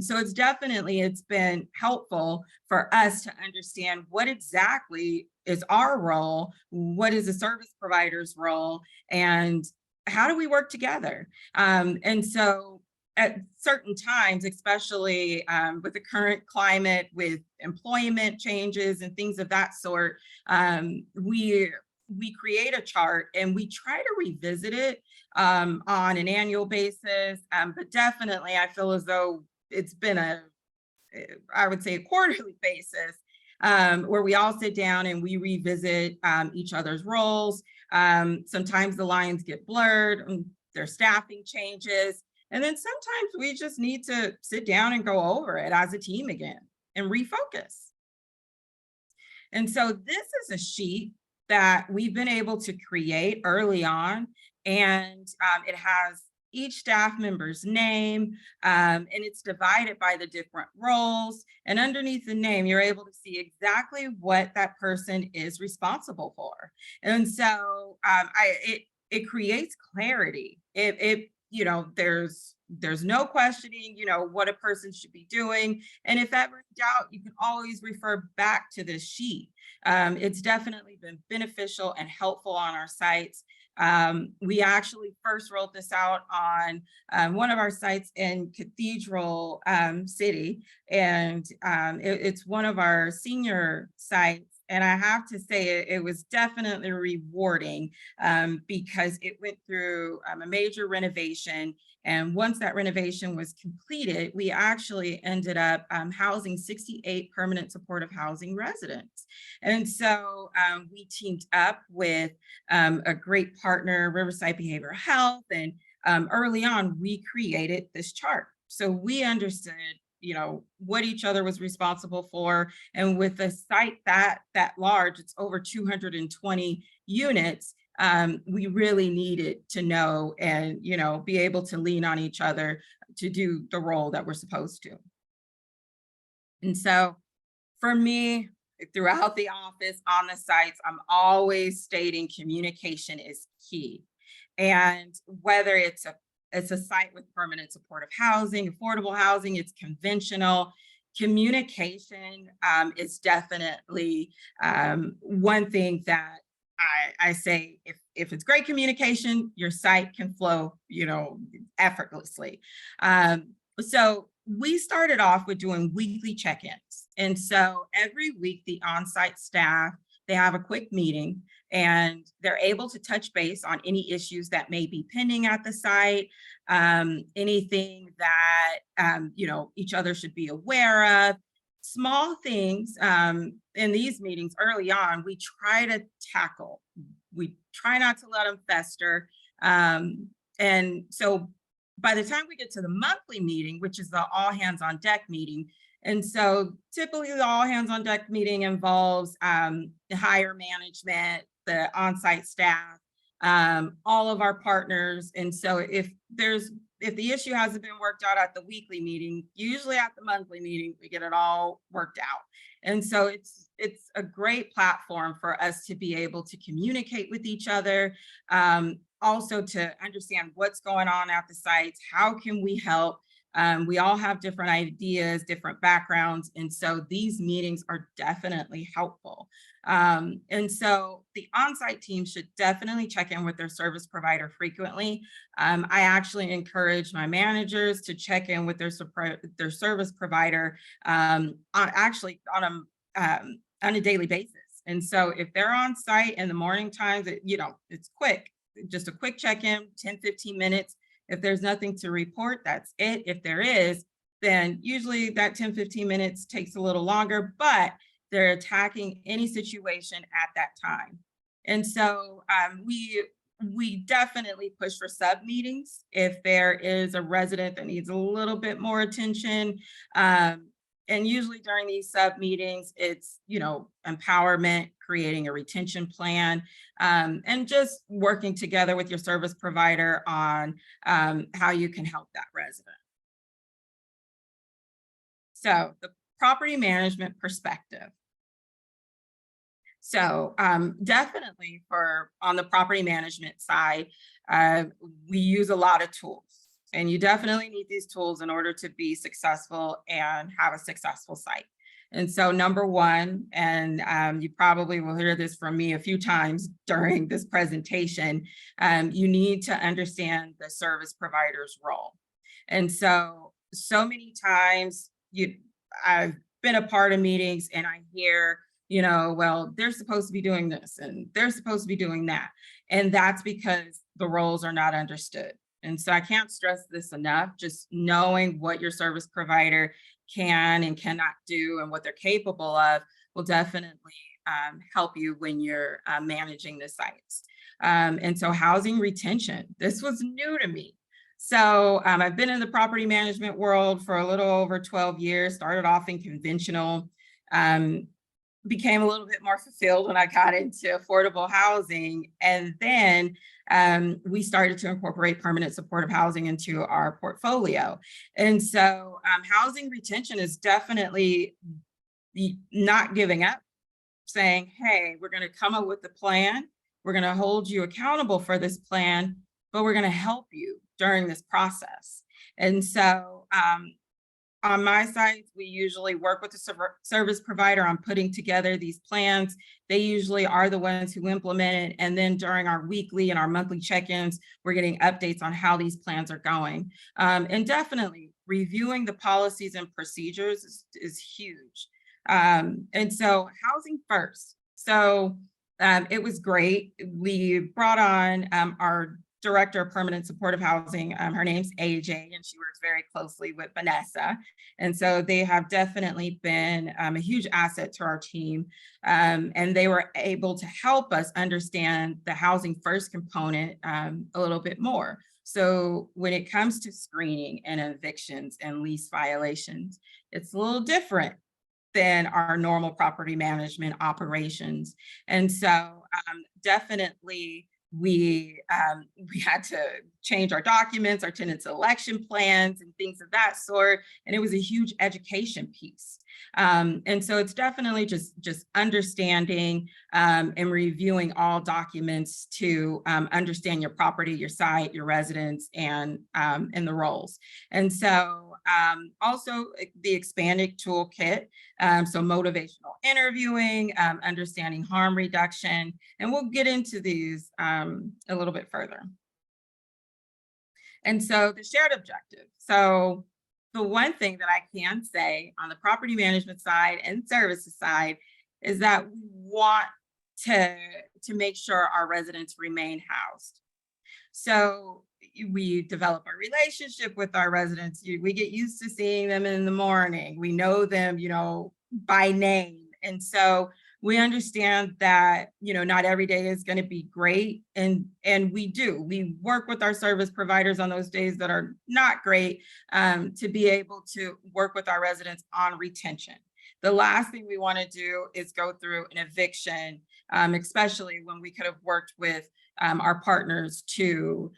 so it's been helpful for us to understand what exactly is our role, what is a service provider's role, and how do we work together. And so at certain times, especially with the current climate, with employment changes and things of that sort, we create a chart and we try to revisit it on an annual basis. But definitely, I feel as though it's been I would say a quarterly basis, where we all sit down and we revisit each other's roles. Sometimes the lines get blurred, their staffing changes. And then sometimes we just need to sit down and go over it as a team again and refocus. And so this is a sheet that we've been able to create early on, and it has each staff member's name, and it's divided by the different roles. And underneath the name, you're able to see exactly what that person is responsible for. And so it creates clarity. There's no questioning, what a person should be doing. And if ever in doubt, you can always refer back to this sheet. It's definitely been beneficial and helpful on our sites. We actually first rolled this out on one of our sites in Cathedral City, and it's one of our senior sites. And I have to say it was definitely rewarding because it went through a major renovation. And once that renovation was completed, we actually ended up housing 68 permanent supportive housing residents. And so we teamed up with a great partner, Riverside Behavioral Health. And early on, we created this chart. So we understood what each other was responsible for. And with a site that large, it's over 220 units, we really needed to know and, be able to lean on each other to do the role that we're supposed to. And so for me, throughout the office, on the sites, I'm always stating communication is key. And whether it's a site with permanent supportive housing, affordable housing, it's conventional. Communication is definitely one thing that I say, if it's great communication, your site can flow, effortlessly. So we started off with doing weekly check-ins. And so every week, the on-site staff, they have a quick meeting and they're able to touch base on any issues that may be pending at the site, anything that, each other should be aware of. Small things in these meetings early on, we try to tackle. We try not to let them fester. And so by the time we get to the monthly meeting, which is the all hands on deck meeting, and so typically the all hands on deck meeting involves the higher management, the on-site staff, all of our partners. And so if the issue hasn't been worked out at the weekly meeting, usually at the monthly meeting, we get it all worked out. And so it's a great platform for us to be able to communicate with each other, also to understand what's going on at the sites, how can we help. We all have different ideas, different backgrounds, and so these meetings are definitely helpful. And so the on-site team should definitely check in with their service provider frequently. I actually encourage my managers to check in with their service provider on a daily basis. And so if they're on site in the morning times, it's quick, just a quick check-in, 10, 15 minutes. If there's nothing to report, that's it. If there is, then usually that 10, 15 minutes takes a little longer, but they're attacking any situation at that time. And so we definitely push for sub meetings if there is a resident that needs a little bit more attention. And usually during these sub meetings, it's, empowerment, creating a retention plan, and just working together with your service provider on how you can help that resident. So the property management perspective. So definitely on the property management side, we use a lot of tools. And you definitely need these tools in order to be successful and have a successful site. And so number one, and you probably will hear this from me a few times during this presentation, you need to understand the service provider's role. And so many times I've been a part of meetings and I hear, well, they're supposed to be doing this and they're supposed to be doing that. And that's because the roles are not understood. And so I can't stress this enough, just knowing what your service provider can and cannot do and what they're capable of will definitely help you when you're managing the sites. And so housing retention, this was new to me. So I've been in the property management world for a little over 12 years, started off in conventional, became a little bit more fulfilled when I got into affordable housing. And then we started to incorporate permanent supportive housing into our portfolio. And so housing retention is definitely not giving up, saying, hey, we're going to come up with a plan. We're going to hold you accountable for this plan, but we're going to help you during this process. And so on my sites, we usually work with the service provider on putting together these plans. They usually are the ones who implement it. And then during our weekly and our monthly check-ins, we're getting updates on how these plans are going. And definitely reviewing the policies and procedures is huge. And so housing first. So it was great. We brought on our Director of Permanent Supportive Housing. Her name's AJ, and she works very closely with Vanessa. And so they have definitely been a huge asset to our team. And they were able to help us understand the housing first component a little bit more. So when it comes to screening and evictions and lease violations, it's a little different than our normal property management operations. And so definitely we had to change our documents, our tenant selection plans and things of that sort. And it was a huge education piece. And so it's definitely just understanding and reviewing all documents to understand your property, your site, your residents, and the roles. And so also the expanded toolkit, so motivational interviewing, understanding harm reduction, and we'll get into these a little bit further. And so the shared objective. So the one thing that I can say on the property management side and services side is that we want to make sure our residents remain housed. So we develop a relationship with our residents. We get used to seeing them in the morning. We know them, by name. And so we understand that, not every day is going to be great. And we work with our service providers on those days that are not great, to be able to work with our residents on retention. The last thing we want to do is go through an eviction, especially when we could have worked with our partners to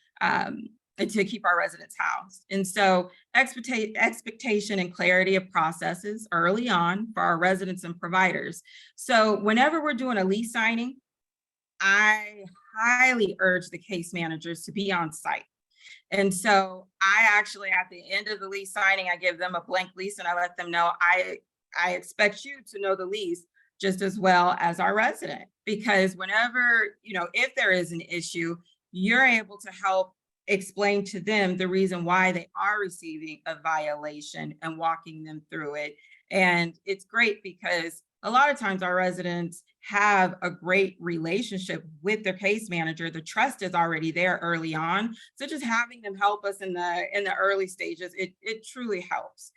keep our residents housed. And so expectation and clarity of processes early on for our residents and providers. So whenever we're doing a lease signing, I highly urge the case managers to be on site. And so I actually, at the end of the lease signing, I give them a blank lease and I let them know I expect you to know the lease just as well as our resident, because whenever, if there is an issue, you're able to help explain to them the reason why they are receiving a violation and walking them through it. And it's great because a lot of times our residents have a great relationship with their case manager. The trust is already there early on. So just having them help us in the early stages, it truly helps.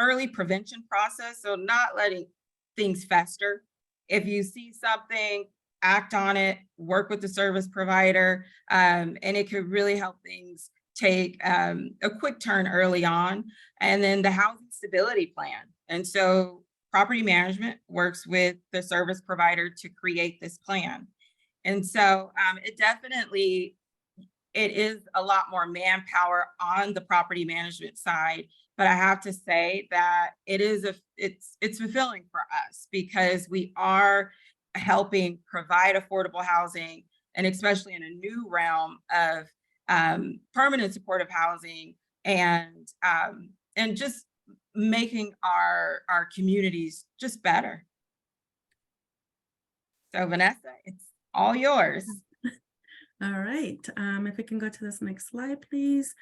Early prevention process, so not letting things fester. If you see something, act on it, work with the service provider, and it could really help things take a quick turn early on. And then the housing stability plan. And so property management works with the service provider to create this plan. And so it is a lot more manpower on the property management side, but I have to say that it's fulfilling for us because we are helping provide affordable housing, and especially in a new realm of permanent supportive housing, and just making our communities just better. So Vanessa, it's all yours. All right, if we can go to this next slide, please.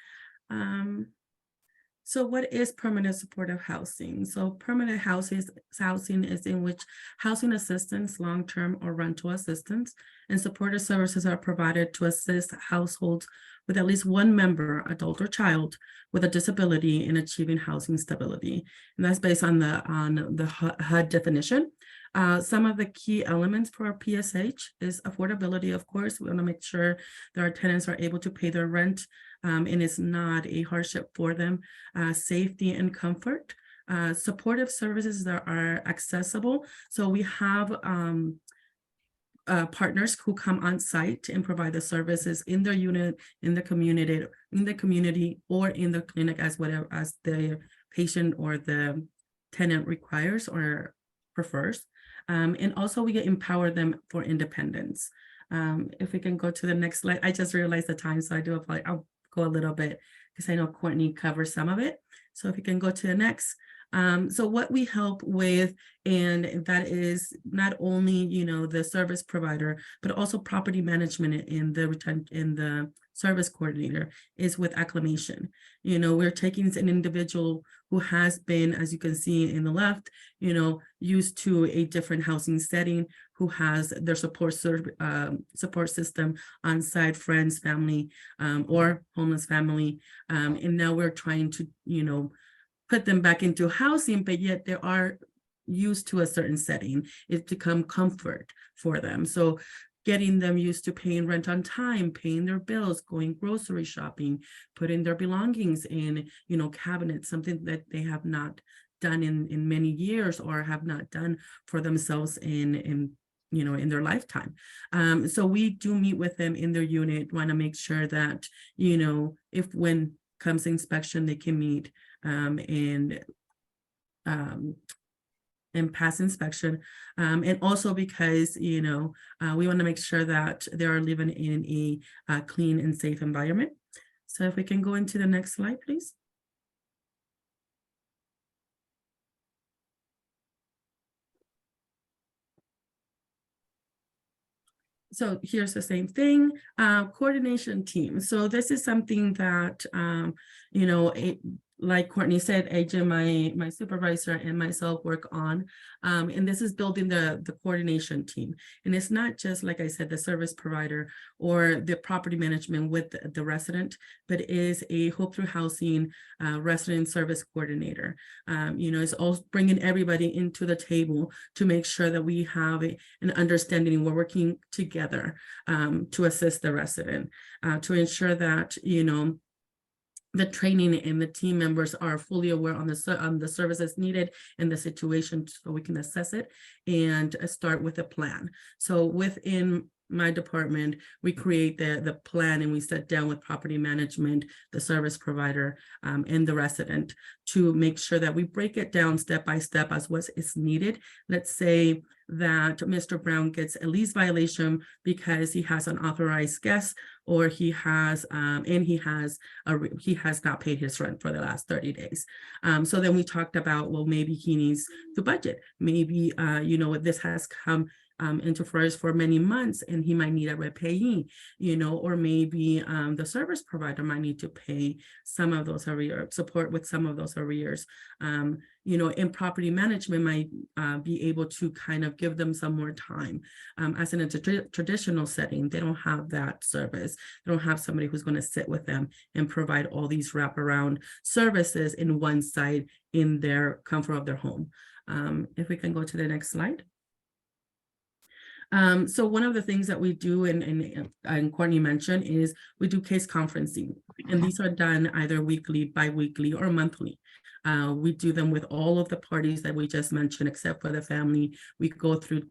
So what is permanent supportive housing? So permanent housing is in which housing assistance, long-term or rental assistance, and supportive services are provided to assist households with at least one member, adult or child, with a disability in achieving housing stability. And that's based on the HUD definition. Some of the key elements for our PSH is affordability, of course. We want to make sure that our tenants are able to pay their rent and it's not a hardship for them. Safety and comfort, supportive services that are accessible. So we have partners who come on site and provide the services in their unit, in the community, or in the clinic as whatever as the patient or the tenant requires or prefers. And also we empower them for independence. If we can go to the next slide, I just realized the time, so I do apologize. I'll go a little bit because I know Courtney covers some of it. So if you can go to the next. So what we help with, and that is not only, the service provider, but also property management in the service coordinator, is with acclimation. We're taking an individual who has been, as you can see in the left, used to a different housing setting, who has their support system on site, friends, family, or homeless family. And now we're trying to, put them back into housing, but yet they are used to a certain setting. It's become comfort for them. So getting them used to paying rent on time, paying their bills, going grocery shopping, putting their belongings in, cabinets, something that they have not done in many years or have not done for themselves in their lifetime. So we do meet with them in their unit, want to make sure that, if when comes inspection, they can meet and and pass inspection, and also because, you know, we want to make sure that they are living in a clean and safe environment. So if we can go into the next slide, please. So here's the same thing, coordination team. So this is something that, you know, like Courtney said, AJ, my supervisor and myself work on, and this is building the coordination team. And it's not just, like I said, the service provider or the property management with the resident, but it is a Hope Through Housing resident service coordinator. You know, it's also bringing everybody into the table to make sure that we have an understanding and we're working together to assist the resident, to ensure that, you know, the training and the team members are fully aware on the services needed and the situation, so we can assess it and start with a plan. So within my department, we create the plan and we sit down with property management, the service provider, and the resident to make sure that we break it down step by step as what is needed. Let's say that Mr. Brown gets a lease violation because he has an authorized guest, or he has he has not paid his rent for the last 30 days. So then we talked about, well, maybe he needs to budget. Maybe you know, this has come into force for many months and he might need a repayee, you know, or maybe the service provider might need to pay some of those arrears, support with some of those arrears. You know, in property management might be able to kind of give them some more time. As in a traditional setting, they don't have that service. They don't have somebody who's going to sit with them and provide all these wraparound services in one site in their comfort of their home. If we can go to the next slide. So one of the things that we do, and Courtney mentioned, is we do case conferencing, and these are done either weekly, bi-weekly, or monthly. We do them with all of the parties that we just mentioned, except for the family. We go through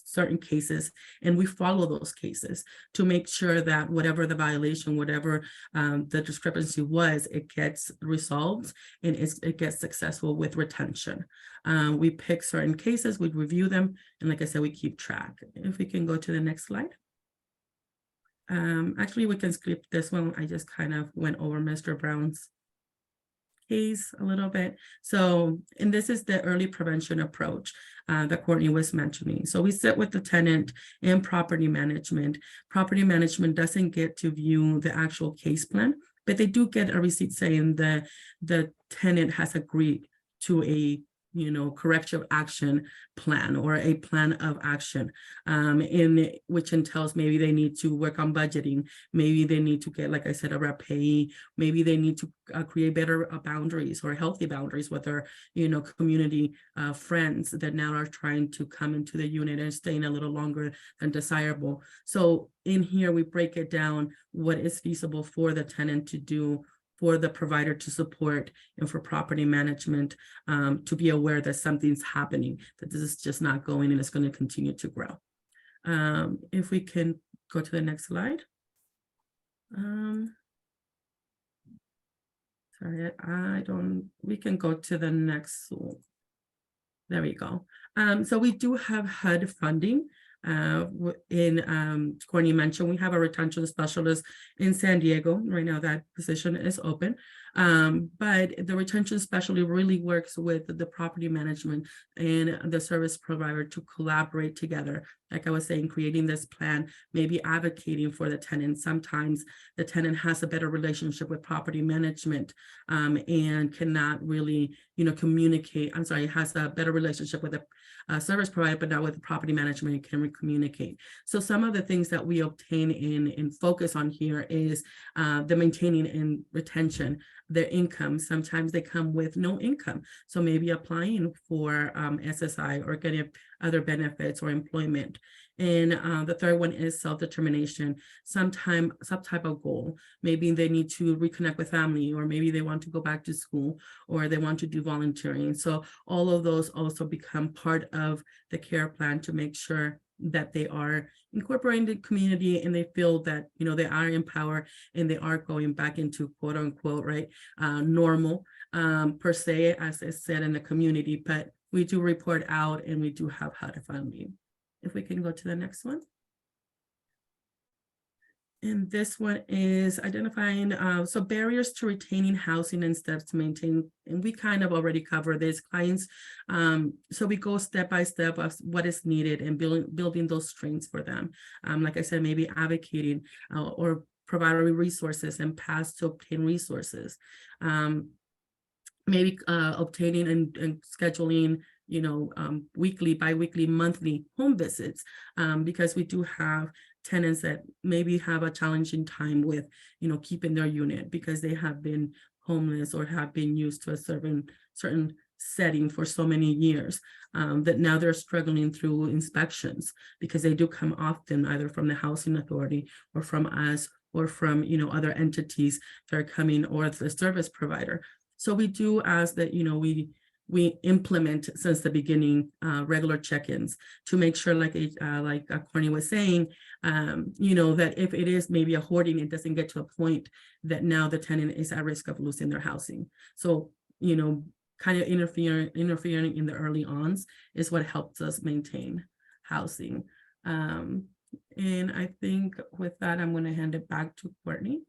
certain cases and we follow those cases to make sure that whatever the violation, whatever the discrepancy was, it gets resolved and it gets successful with retention. We pick certain cases, we review them, and like I said, we keep track. If we can go to the next slide. Actually, we can skip this one. I just kind of went over Mr. Brown's case a little bit. So, and this is the early prevention approach that Courtney was mentioning. So we sit with the tenant and property management. Property management doesn't get to view the actual case plan, but they do get a receipt saying that the tenant has agreed to a, you know, corrective action plan or a plan of action, in which entails maybe they need to work on budgeting, maybe they need to get, like I said, a repayee, maybe they need to create better boundaries or healthy boundaries with their, you know, community friends that now are trying to come into the unit and staying a little longer than desirable. So in here, we break it down what is feasible for the tenant to do, for the provider to support, and for property management to be aware that something's happening, that this is just not going and it's going to continue to grow. If we can go to the next slide. Sorry, we can go to the next one. There we go. So we do have HUD funding. Courtney mentioned, we have a retention specialist in San Diego. Right now that position is open. But the retention specialist really works with the property management and the service provider to collaborate together. Like I was saying, creating this plan, maybe advocating for the tenant. Sometimes the tenant has a better relationship with property management and cannot really, you know, communicate. I'm sorry, has a better relationship with the service provider, but not with the property management, can communicate. So some of the things that we obtain and focus on here is the maintaining and retention, their income. Sometimes they come with no income. So maybe applying for SSI or getting other benefits or employment. And the third one is self-determination, some type of goal. Maybe they need to reconnect with family, or maybe they want to go back to school, or they want to do volunteering. So all of those also become part of the care plan to make sure that they are incorporating the community and they feel that, you know, they are empowered and they are going back into quote unquote, right, normal, per se, as I said, in the community, but we do report out and we do have HUD funding. If we can go to the next one. And this one is identifying, so barriers to retaining housing and steps to maintain, and we kind of already cover this, clients. So we go step by step of what is needed and building those strengths for them. Like I said, maybe advocating or providing resources and paths to obtain resources. Maybe obtaining and scheduling, weekly, bi-weekly, monthly home visits, because we do have tenants that maybe have a challenging time with, keeping their unit because they have been homeless or have been used to a certain setting for so many years, that now they're struggling through inspections because they do come often either from the housing authority or from us or from, other entities that are coming or the service provider. So we do ask that, we implement since the beginning regular check-ins to make sure, like Courtney was saying, that if it is maybe a hoarding, it doesn't get to a point that now the tenant is at risk of losing their housing. So, kind of interfering in the early ons is what helps us maintain housing. And I think with that, I'm going to hand it back to Courtney.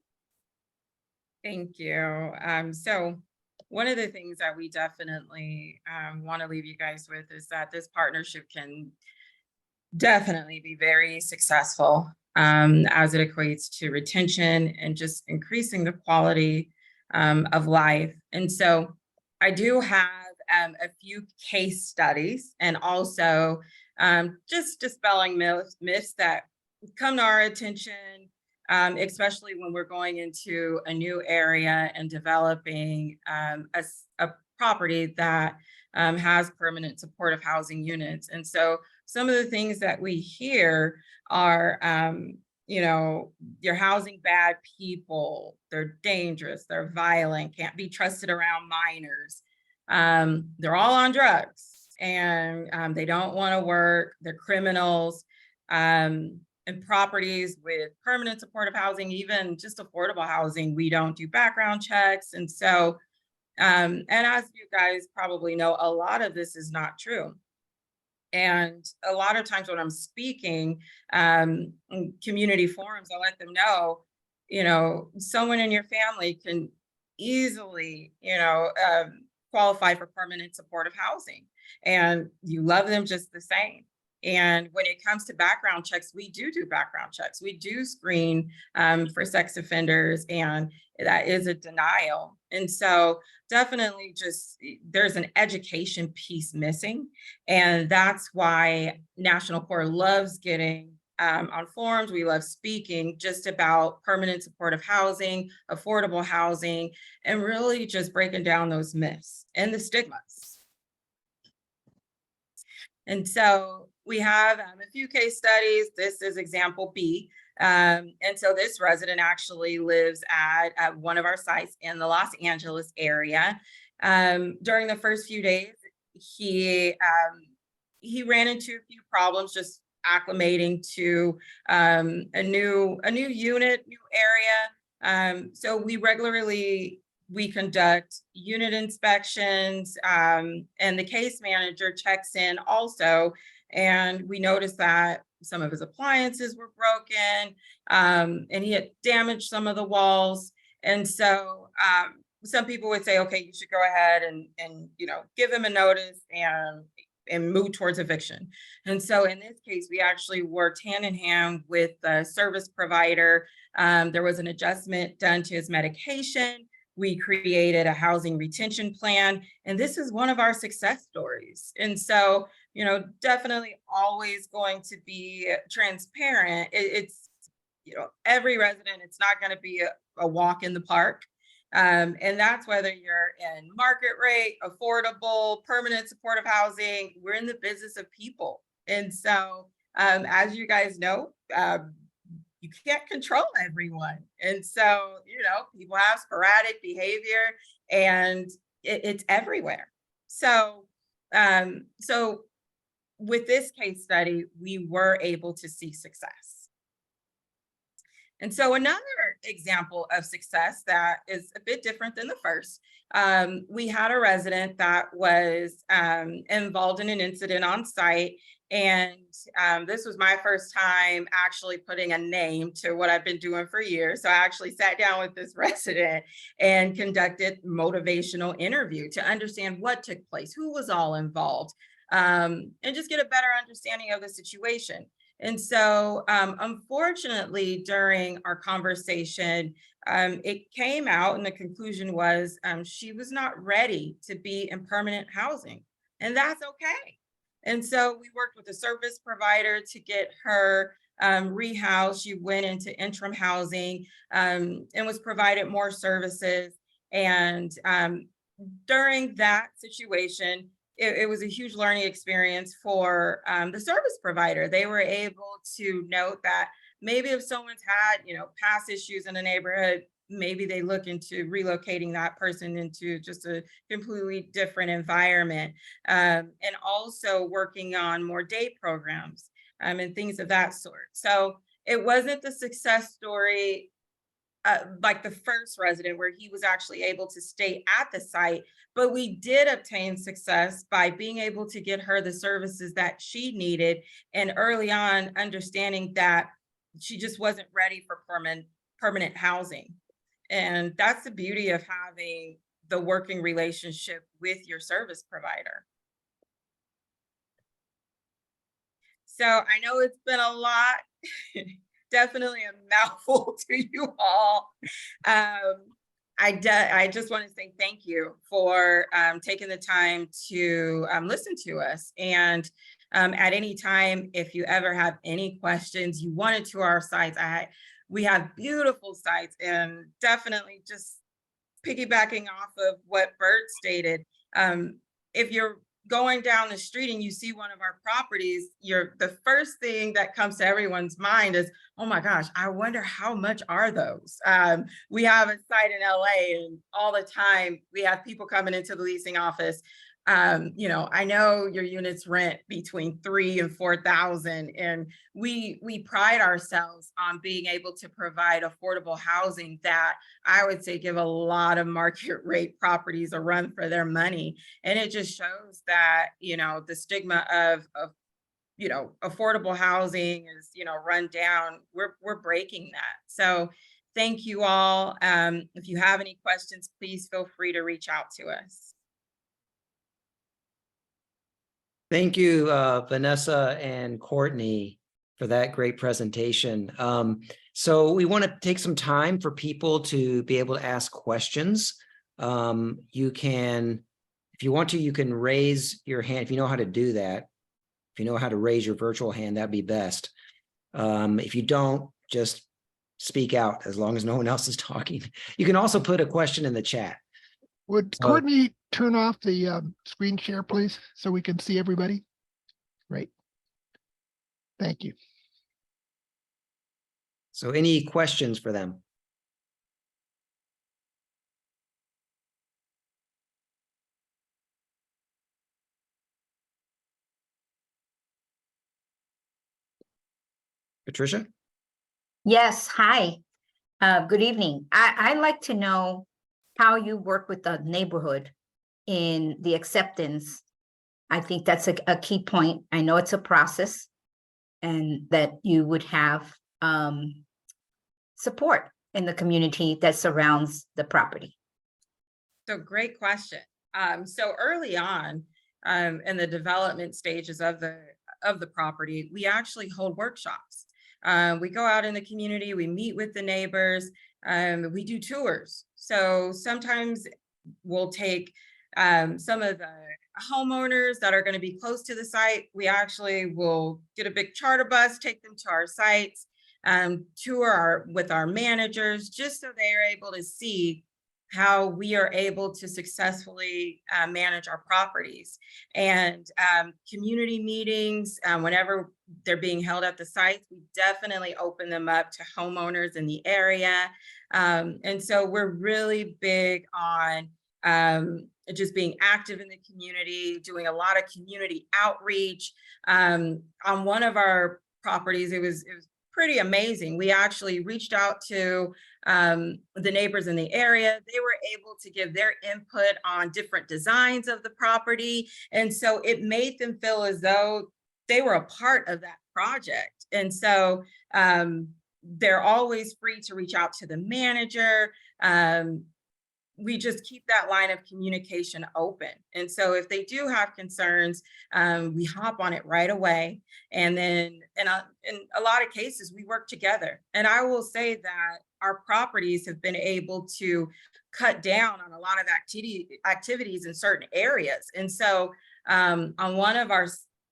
Thank you. So one of the things that we definitely want to leave you guys with is that this partnership can definitely be very successful as it equates to retention and just increasing the quality of life. And so I do have a few case studies and also just dispelling myths that come to our attention, especially when we're going into a new area and developing a property that has permanent supportive housing units. And so some of the things that we hear are, you're housing bad people, they're dangerous, they're violent, can't be trusted around minors. They're all on drugs and they don't want to work, they're criminals. And properties with permanent supportive housing, even just affordable housing, we don't do background checks. And so, and as you guys probably know, a lot of this is not true. And a lot of times when I'm speaking in community forums, I let them know, someone in your family can easily, qualify for permanent supportive housing and you love them just the same. And when it comes to background checks, we do background checks. We do screen for sex offenders, and that is a denial. And so definitely there's an education piece missing. And that's why National Core loves getting on forums. We love speaking just about permanent supportive housing, affordable housing, and really just breaking down those myths and the stigmas. And so we have a few case studies. This is example B. And so this resident actually lives at one of our sites in the Los Angeles area. During the first few days, he ran into a few problems just acclimating to a new unit, new area. So we conduct unit inspections, and the case manager checks in also. And we noticed that some of his appliances were broken, and he had damaged some of the walls. And so some people would say, okay, you should go ahead and give him a notice and move towards eviction. And so in this case, we actually worked hand in hand with the service provider. There was an adjustment done to his medication. We created a housing retention plan, and this is one of our success stories. And so, definitely always going to be transparent. It's, every resident, it's not going to be a walk in the park. And that's whether you're in market rate, affordable, permanent supportive housing. We're in the business of people. And so, as you guys know, you can't control everyone. And so, people have sporadic behavior and it's everywhere. So, with this case study, we were able to see success. And so another example of success that is a bit different than the first, we had a resident that was involved in an incident on site. And this was my first time actually putting a name to what I've been doing for years. So I actually sat down with this resident and conducted motivational interview to understand what took place, who was all involved, and just get a better understanding of the situation. And so unfortunately, during our conversation, it came out and the conclusion was she was not ready to be in permanent housing, and that's okay. And so we worked with a service provider to get her rehoused. She went into interim housing and was provided more services. And during that situation, it was a huge learning experience for the service provider. They were able to note that maybe if someone's had, past issues in the neighborhood, maybe they look into relocating that person into just a completely different environment, and also working on more day programs and things of that sort. So it wasn't the success story like the first resident where he was actually able to stay at the site, but we did obtain success by being able to get her the services that she needed, and early on understanding that she just wasn't ready for permanent housing. And that's the beauty of having the working relationship with your service provider. So I know it's been a lot, definitely a mouthful to you all. I just want to say thank you for taking the time to listen to us. And at any time, if you ever have any questions, you want it to our sites. We have beautiful sites, and definitely just piggybacking off of what Bert stated, if you're going down the street and you see one of our properties, the first thing that comes to everyone's mind is, oh my gosh, I wonder how much are those? We have a site in LA, and all the time we have people coming into the leasing office. I know your units rent between $3,000 and $4,000, and we pride ourselves on being able to provide affordable housing that I would say give a lot of market rate properties a run for their money. And it just shows that, the stigma of affordable housing is, run down. We're breaking that. So thank you all. If you have any questions, please feel free to reach out to us. Thank you, Vanessa and Courtney, for that great presentation. So we want to take some time for people to be able to ask questions. You can, if you want to, you can raise your hand if you know how to do that. If you know how to raise your virtual hand, that'd be best. If you don't, just speak out as long as no one else is talking. You can also put a question in the chat. Would Courtney turn off the screen share, please, so we can see everybody? Great. Thank you. So any questions for them? Patricia? Yes, hi. Good evening. I'd like to know how you work with the neighborhood in the acceptance. I think that's a key point. I know it's a process, and that you would have support in the community that surrounds the property. So great question. So early on in the development stages of the property, we actually hold workshops. We go out in the community, we meet with the neighbors, we do tours. So sometimes we'll take some of the homeowners that are going to be close to the site. We actually will get a big charter bus, take them to our sites, tour with our managers, just so they are able to see how we are able to successfully manage our properties. And community meetings, whenever they're being held at the sites, we definitely open them up to homeowners in the area. And so we're really big on just being active in the community, doing a lot of community outreach. On one of our properties, it was pretty amazing. We actually reached out to the neighbors in the area. They were able to give their input on different designs of the property. And so it made them feel as though they were a part of that project. And so they're always free to reach out to the manager. We just keep that line of communication open. And so if they do have concerns, we hop on it right away. And then in a lot of cases, we work together. And I will say that our properties have been able to cut down on a lot of activities in certain areas. And so on one of our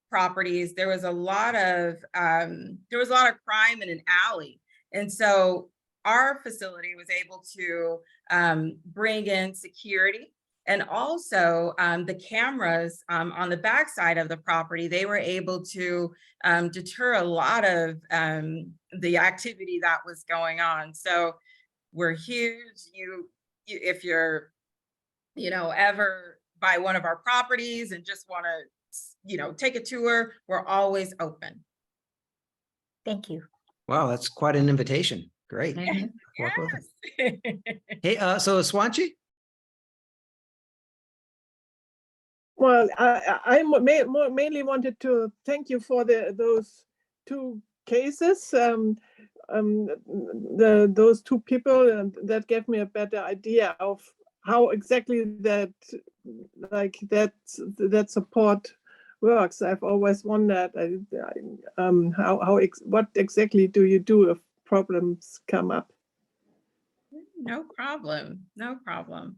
properties, there was a lot of crime in an alley. And so our facility was able to bring in security, and also the cameras on the backside of the property. They were able to deter a lot of the activity that was going on. So we're huge. If you're, ever by one of our properties and just want to, take a tour, we're always open. Thank you. Wow, that's quite an invitation. Great. Mhm. Work with us. Yes. Hey, so Swanchi? Well, I mainly wanted to thank you for those two cases. Those two people that gave me a better idea of how exactly that support works. I've always wondered what exactly do you do if problems come up? No problem. No problem.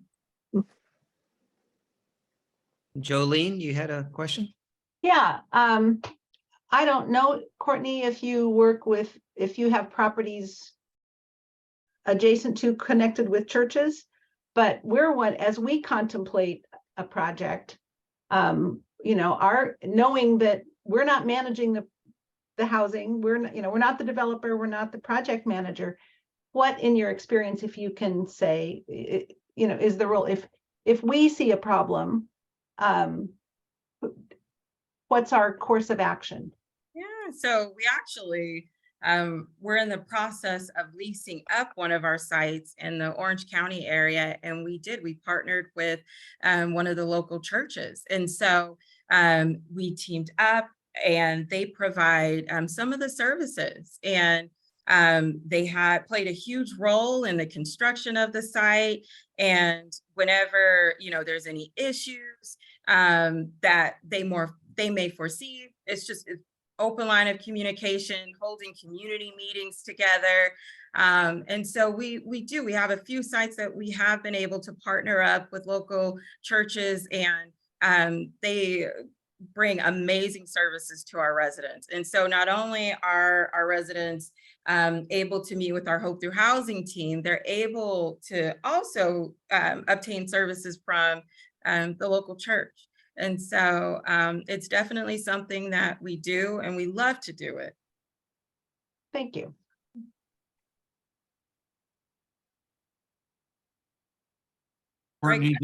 Jolene, you had a question? Yeah, I don't know, Courtney, if you have properties adjacent to, connected with churches, but as we contemplate a project, knowing that we're not managing the housing, we're not the developer, we're not the project manager. What, in your experience, if you can say, is the role, if we see a problem, what's our course of action? Yeah, so we actually, we're in the process of leasing up one of our sites in the Orange County area. And we partnered with one of the local churches. And so we teamed up, and they provide some of the services. And they had played a huge role in the construction of the site. And whenever, there's any issues that they may foresee, it's open line of communication, holding community meetings together. And so we have a few sites that we have been able to partner up with local churches, and they bring amazing services to our residents. And so not only are our residents able to meet with our Hope Through Housing team, they're able to also obtain services from the local church. And so it's definitely something that we do, and we love to do it. Thank you. Courtney,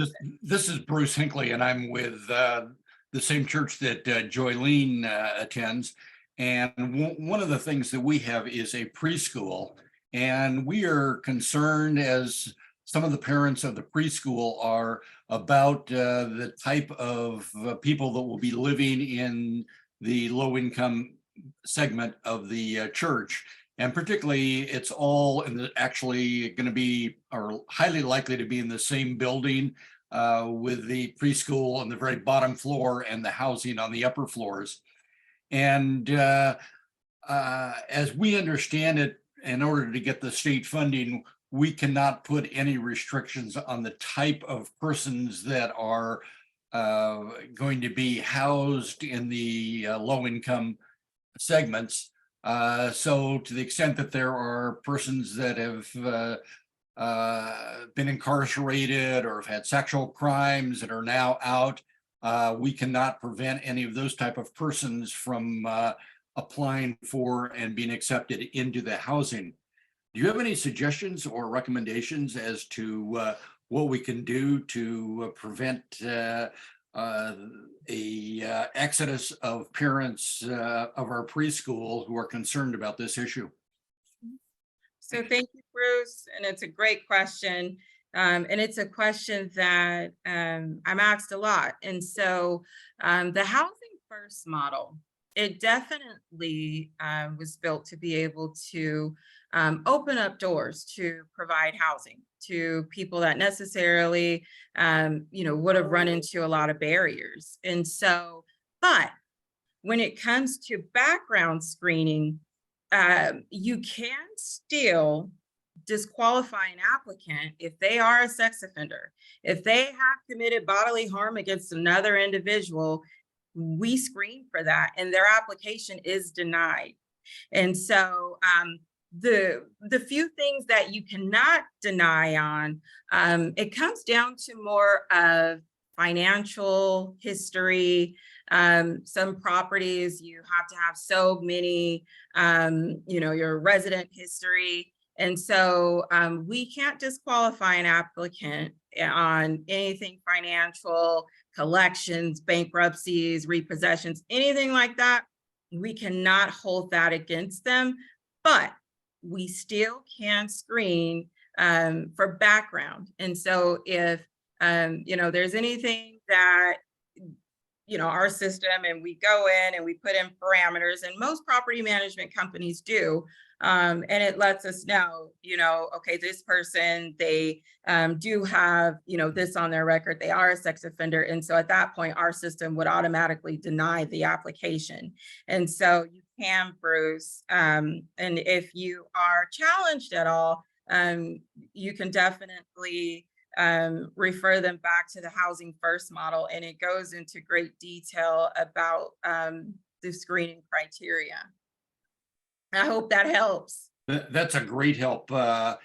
this is Bruce Hinckley, and I'm with the same church that Joylene attends. And one of the things that we have is a preschool, and we are concerned, as some of the parents of the preschool are, about the type of people that will be living in the low-income segment of the church. And particularly, it's all actually going to be, or highly likely to be, in the same building with the preschool on the very bottom floor and the housing on the upper floors. And as we understand it, in order to get the state funding, we cannot put any restrictions on the type of persons that are going to be housed in the low-income segments. So to the extent that there are persons that have been incarcerated or have had sexual crimes and are now out, we cannot prevent any of those type of persons from applying for and being accepted into the housing. Do you have any suggestions or recommendations as to what we can do to prevent exodus of parents of our preschool who are concerned about this issue? So thank you, Bruce, and it's a great question. And it's a question that I'm asked a lot. And so the housing first model, it definitely was built to be able to open up doors to provide housing to people that necessarily, would have run into a lot of barriers. And so, but when it comes to background screening, you can still disqualify an applicant if they are a sex offender. If they have committed bodily harm against another individual, we screen for that and their application is denied. And so the few things that you cannot deny on, it comes down to more of financial history. Some properties you have to have so many, your resident history. And so we can't disqualify an applicant on anything financial, collections, bankruptcies, repossessions, anything like that. We cannot hold that against them, but we still can screen for background. And so if, there's anything that, our system and we go in and we put in parameters, and most property management companies do, and it lets us know, okay, this person, they do have, this on their record, they are a sex offender. And so at that point, our system would automatically deny the application. And so you can, Bruce, and if you are challenged at all, you can definitely refer them back to the housing first model. And it goes into great detail about the screening criteria. I hope that helps. That's a great help. I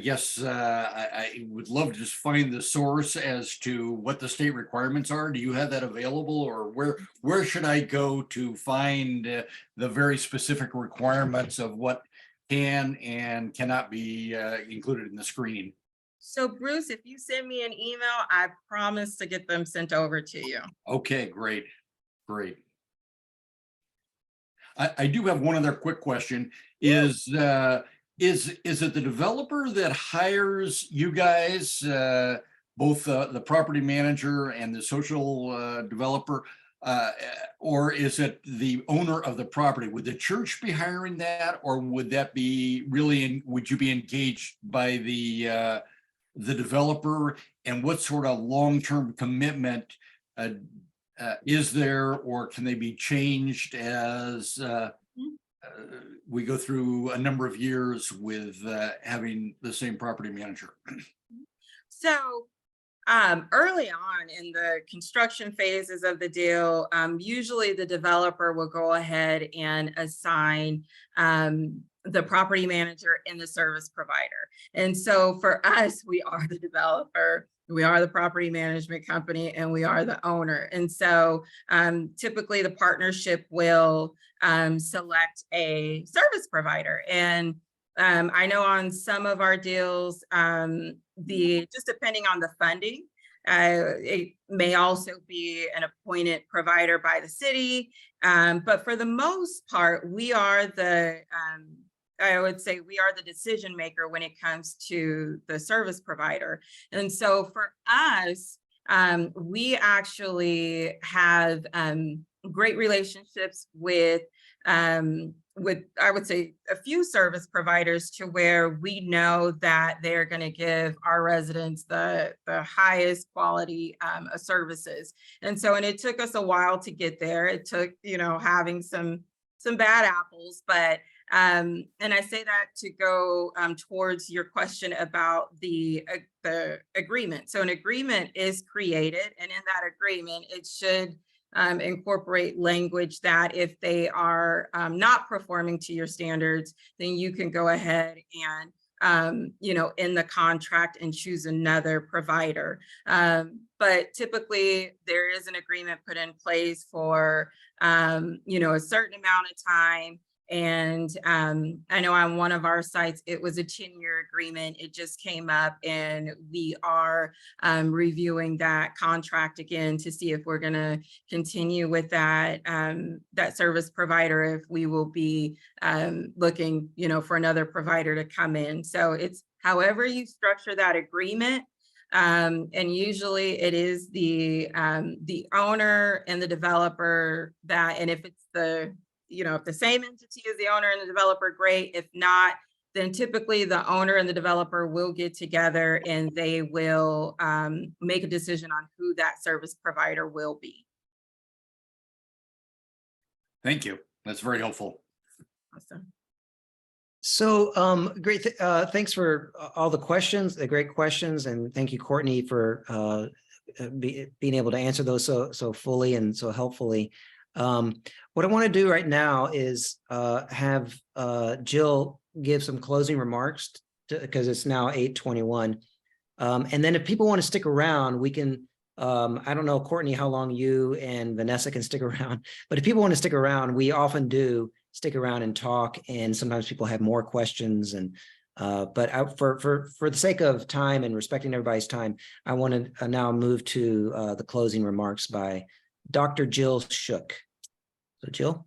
guess I would love to just find the source as to what the state requirements are. Do you have that available, or where should I go to find the very specific requirements of what can and cannot be included in the screening? So Bruce, if you send me an email, I promise to get them sent over to you. Okay, great. I do have one other quick question. Is it the developer that hires you guys, both the property manager and the social developer, or is it the owner of the property? Would the church be hiring that, or would that be would you be engaged by the developer? And what sort of long-term commitment is there, or can they be changed as we go through a number of years with having the same property manager? So early on in the construction phases of the deal, usually the developer will go ahead and assign the property manager and the service provider. And so for us, we are the developer, we are the property management company, and we are the owner. And so typically the partnership will select a service provider. And I know on some of our deals, just depending on the funding, it may also be an appointed provider by the city. But for the most part, we are I would say we are the decision maker when it comes to the service provider. And so for us, we actually have great relationships with I would say a few service providers, to where we know that they're going to give our residents the highest quality of services. And it took us a while to get there. It took, having some bad apples, but and I say that to go towards your question about the agreement. So an agreement is created, and in that agreement, it should incorporate language that if they are not performing to your standards, then you can go ahead and in the contract and choose another provider. But typically there is an agreement put in place for a certain amount of time. And I know on one of our sites, it was a 10-year agreement. It just came up, and we are reviewing that contract again to see if we're going to continue with that that service provider, if we will be looking, you know, for another provider to come in. So it's however you structure that agreement. And usually it is the owner and the developer that, and if it's the, you know, if the same entity is the owner and the developer, great. If not, then typically the owner and the developer will get together and they will make a decision on who that service provider will be. Thank you. That's very helpful. Awesome. So great. Thanks for all the questions, the great questions. And thank you, Courtney, for being able to answer those so fully and so helpfully. What I want to do right now is have Jill give some closing remarks because it's now 8:21. And then if people want to stick around, we can, I don't know, Courtney, how long you and Vanessa can stick around, but if people want to stick around, we often do stick around and talk. And sometimes people have more questions. And but for the sake of time and respecting everybody's time, I want to now move to the closing remarks by Dr. Jill Shook. So Jill.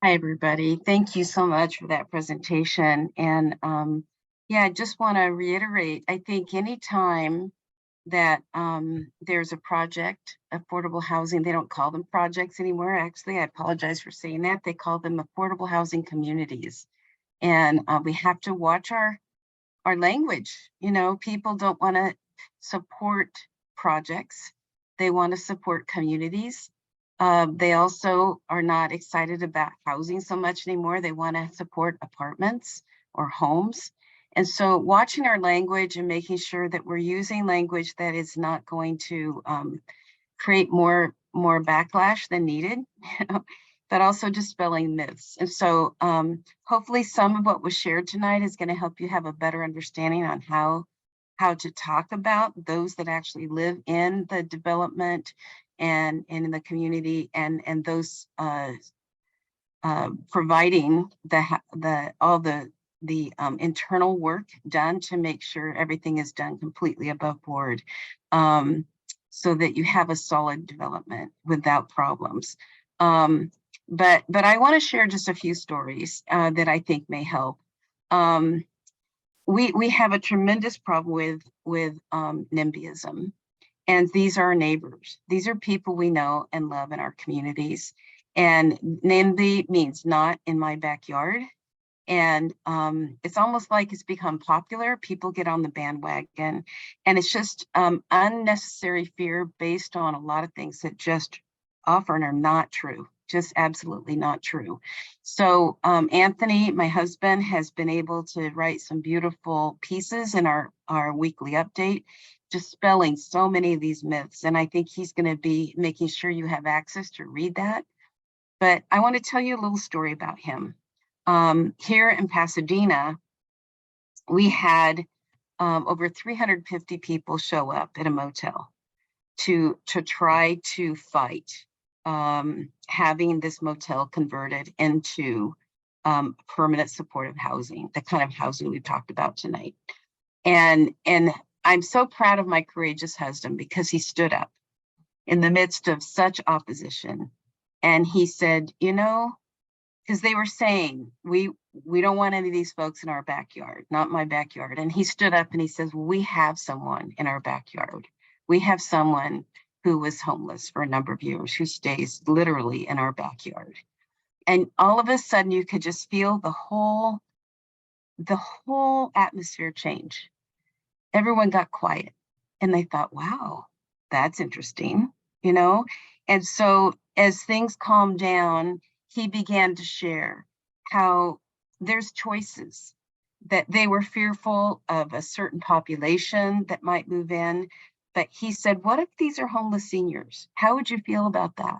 Hi, everybody. Thank you so much for that presentation. And yeah, I just want to reiterate, I think anytime that there's a project, affordable housing, they don't call them projects anymore. Actually, I apologize for saying that. They call them affordable housing communities. And we have to watch our language. You know, people don't want to support projects. They want to support communities. They also are not excited about housing so much anymore. They want to support apartments or homes. And so watching our language and making sure that we're using language that is not going to create more backlash than needed, but also dispelling myths. And so hopefully some of what was shared tonight is going to help you have a better understanding on how to talk about those that actually live in the development and in the community, and those providing all the internal work done to make sure everything is done completely above board, so that you have a solid development without problems. But I want to share just a few stories that I think may help. We have a tremendous problem with NIMBYism. And these are our neighbors. These are people we know and love in our communities. And NIMBY means not in my backyard. And it's almost like it's become popular. People get on the bandwagon. And it's just unnecessary fear based on a lot of things that just often are not true. Just absolutely not true. So Anthony, my husband, has been able to write some beautiful pieces in our weekly update, dispelling so many of these myths. And I think he's going to be making sure you have access to read that. But I want to tell you a little story about him. Here in Pasadena, we had over 350 people show up at a motel to try to fight having this motel converted into permanent supportive housing, the kind of housing we've talked about tonight. And I'm so proud of my courageous husband because he stood up in the midst of such opposition. And he said, you know, because they were saying, we don't want any of these folks in our backyard, not my backyard. And he stood up and he says, we have someone in our backyard. We have someone who was homeless for a number of years, who stays literally in our backyard. And all of a sudden you could just feel the whole atmosphere change. Everyone got quiet and they thought, wow, that's interesting, you know? And so as things calmed down, he began to share how there's choices, that they were fearful of a certain population that might move in. But he said, what if these are homeless seniors? How would you feel about that?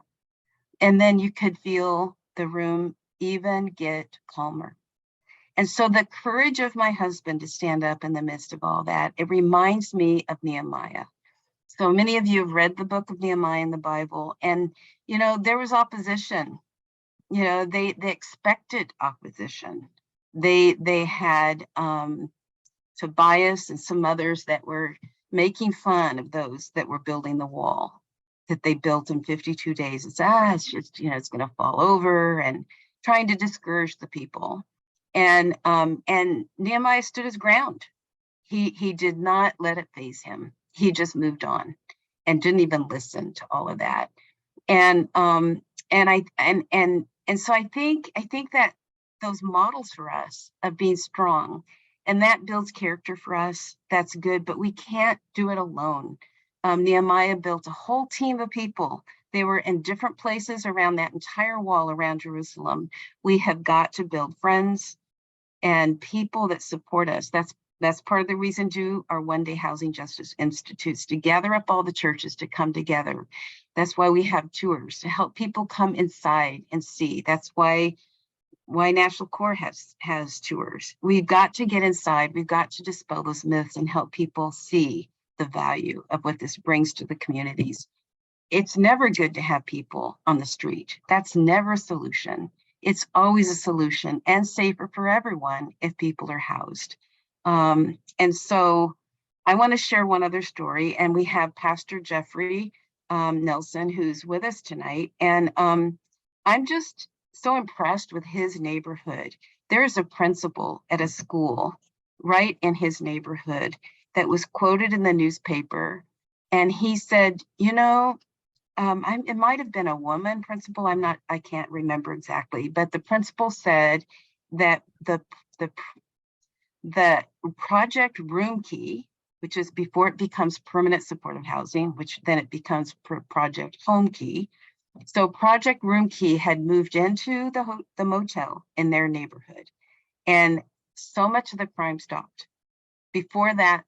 And then you could feel the room even get calmer. And so the courage of my husband to stand up in the midst of all that, it reminds me of Nehemiah. So many of you have read the book of Nehemiah in the Bible, and you know, there was opposition you know, they expected opposition. They had Tobias and some others that were making fun of those that were building the wall that they built in 52 days. It's just, you know, it's going to fall over, and trying to discourage the people. And Nehemiah stood his ground. He did not let it faze him. He just moved on and didn't even listen to all of that. And so I think that those models for us of being strong, and that builds character for us, that's good, but we can't do it alone. Nehemiah built a whole team of people. They were in different places around that entire wall around Jerusalem. We have got to build friends and people that support us. That's part of the reason do our one-day housing justice institutes, to gather up all the churches to come together. That's why we have tours, to help people come inside and see. That's why National Core has tours. We've got to get inside. We've got to dispel those myths and help people see the value of what this brings to the communities. It's never good to have people on the street. That's never a solution. It's always a solution, and safer for everyone if people are housed. And so I want to share one other story, and we have Pastor Jeffrey Nelson, who's with us tonight. And I'm just so impressed with his neighborhood. There's a principal at a school right in his neighborhood that was quoted in the newspaper. And he said, you know, it might have been a woman principal. I can't remember exactly, but the principal said that the project room key, which is before it becomes permanent supportive housing, which then it becomes project home key. So project room key had moved into the motel in their neighborhood, and so much of the crime stopped. Before that,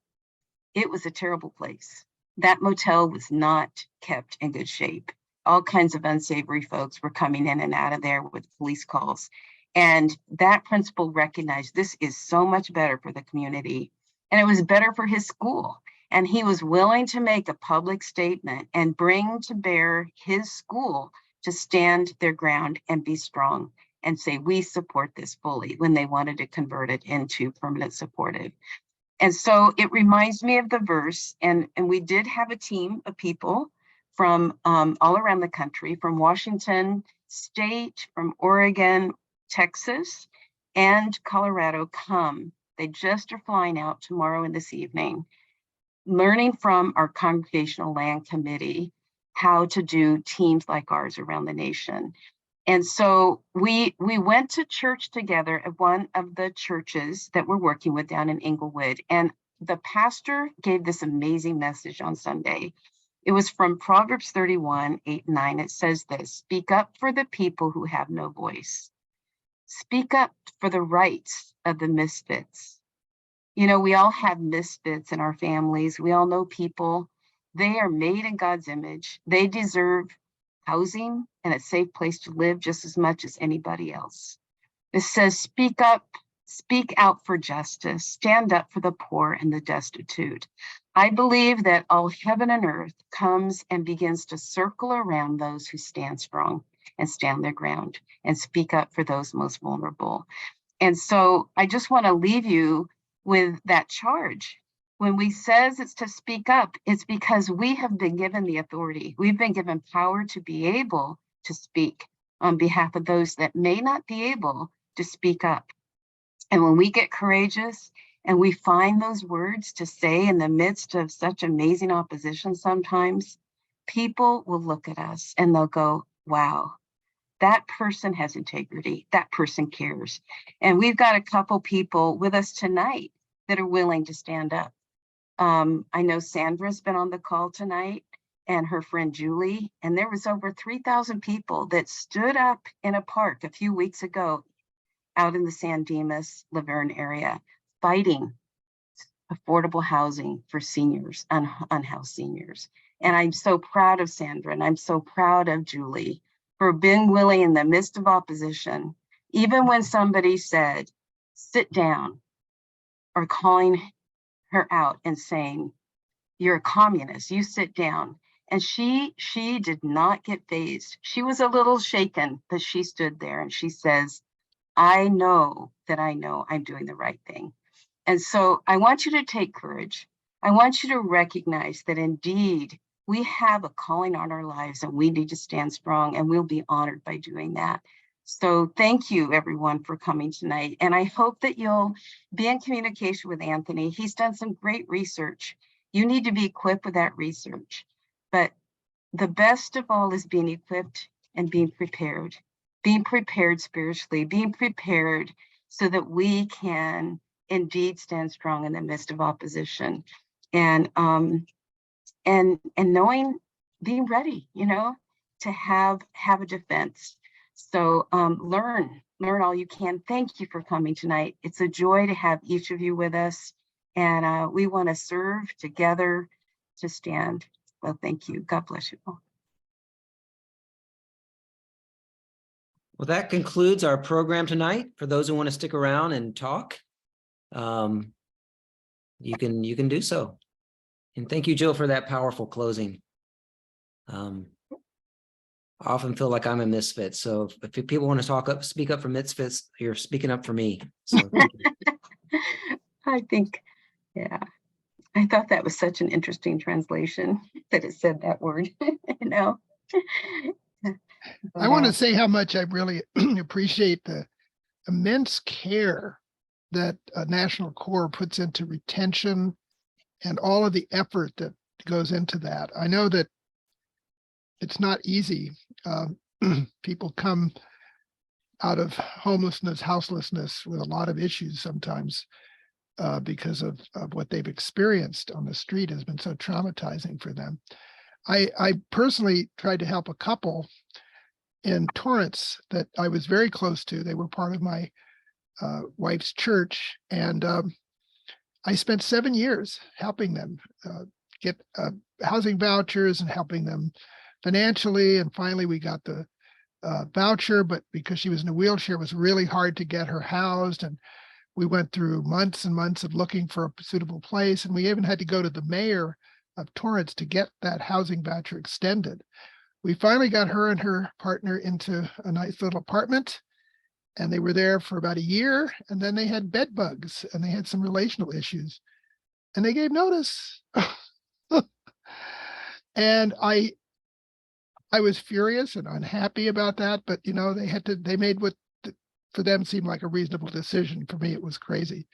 it was a terrible place. That motel was not kept in good shape. All kinds of unsavory folks were coming in and out of there with police calls. And that principal recognized this is so much better for the community. And it was better for his school. And he was willing to make a public statement and bring to bear his school to stand their ground and be strong and say, we support this fully, when they wanted to convert it into permanent supportive. And so it reminds me of the verse, and we did have a team of people from all around the country, from Washington State, from Oregon, Texas, and Colorado come. They just are flying out tomorrow and this evening, learning from our Congregational Land Committee how to do teams like ours around the nation. And so we went to church together at one of the churches that we're working with down in Inglewood. And the pastor gave this amazing message on Sunday. It was from Proverbs 31, 8 and 9. It says this: speak up for the people who have no voice. Speak up for the rights of the misfits. You know, we all have misfits in our families. We all know people. They are made in God's image. They deserve housing and a safe place to live just as much as anybody else. It says, speak up, speak out for justice, stand up for the poor and the destitute. I believe that all heaven and earth comes and begins to circle around those who stand strong and stand their ground and speak up for those most vulnerable. And so I just want to leave you with that charge. When we says it's to speak up, it's because we have been given the authority. We've been given power to be able to speak on behalf of those that may not be able to speak up. And when we get courageous and we find those words to say in the midst of such amazing opposition sometimes, people will look at us and they'll go, wow, that person has integrity. That person cares. And we've got a couple people with us tonight that are willing to stand up. I know Sandra's been on the call tonight, and her friend Julie, and there was over 3,000 people that stood up in a park a few weeks ago out in the San Dimas, Laverne area, fighting affordable housing for seniors, unhoused seniors. And I'm so proud of Sandra, and I'm so proud of Julie for being willing in the midst of opposition, even when somebody said, sit down, or calling her out and saying, you're a communist, you sit down. And she did not get fazed. She was a little shaken, but she stood there and she says, I know I'm doing the right thing. And so I want you to take courage. I want you to recognize that indeed we have a calling on our lives and we need to stand strong, and we'll be honored by doing that. So thank you everyone for coming tonight. And I hope that you'll be in communication with Anthony. He's done some great research. You need to be equipped with that research. But the best of all is being equipped and being prepared spiritually, being prepared so that we can indeed stand strong in the midst of opposition, and knowing, being ready, to have a defense. So learn all you can. Thank you for coming tonight. It's a joy to have each of you with us, and we want to serve together to stand. Well, thank you. God bless you all. Well, that concludes our program tonight. For those who want to stick around and talk, you can do so. And thank you, Jill, for that powerful closing. I often feel like I'm a misfit. So if people want to speak up for misfits, you're speaking up for me. So I think, yeah, I thought that was such an interesting translation that it said that word, I want to say how much I really appreciate the immense care that National Corps puts into retention and all of the effort that goes into that. I know that it's not easy. People come out of homelessness, houselessness with a lot of issues sometimes because of what they've experienced on the street has been so traumatizing for them. I personally tried to help a couple in Torrance that I was very close to. They were part of my wife's church, and I spent 7 years helping them get housing vouchers and helping them financially. And finally, we got the voucher, but because she was in a wheelchair, it was really hard to get her housed. And we went through months and months of looking for a suitable place. And we even had to go to the mayor of Torrance to get that housing voucher extended. We finally got her and her partner into a nice little apartment, and they were there for about a year, and then they had bed bugs and they had some relational issues, and they gave notice. And I was furious and unhappy about that, but they made what for them seemed like a reasonable decision. For me, it was crazy.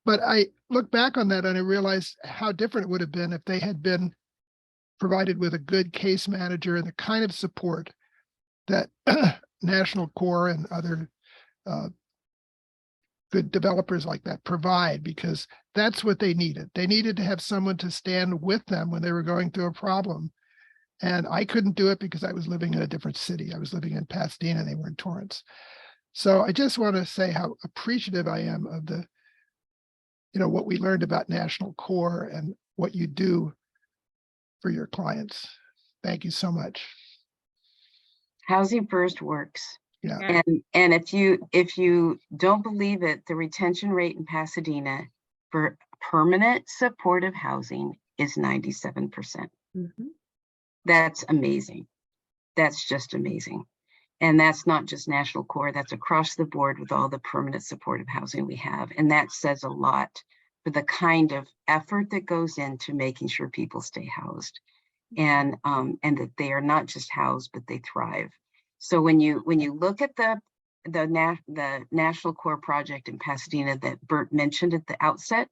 But I look back on that and I realized how different it would have been if they had been provided with a good case manager and the kind of support that National Corps and other good developers like that provide, because that's what they needed. They needed to have someone to stand with them when they were going through a problem. And I couldn't do it because I was living in a different city. I was living in Pasadena and they were in Torrance. So I just want to say how appreciative I am of the, what we learned about National Corps and what you do for your clients. Thank you so much. Housing First works. Yeah. And if you don't believe it, the retention rate in Pasadena for permanent supportive housing is 97%. Mhm. That's amazing. That's just amazing. And that's not just National Corps, that's across the board with all the permanent supportive housing we have. And that says a lot for the kind of effort that goes into making sure people stay housed, and that they are not just housed, but they thrive. So when you look at the National Corps project in Pasadena that Bert mentioned at the outset,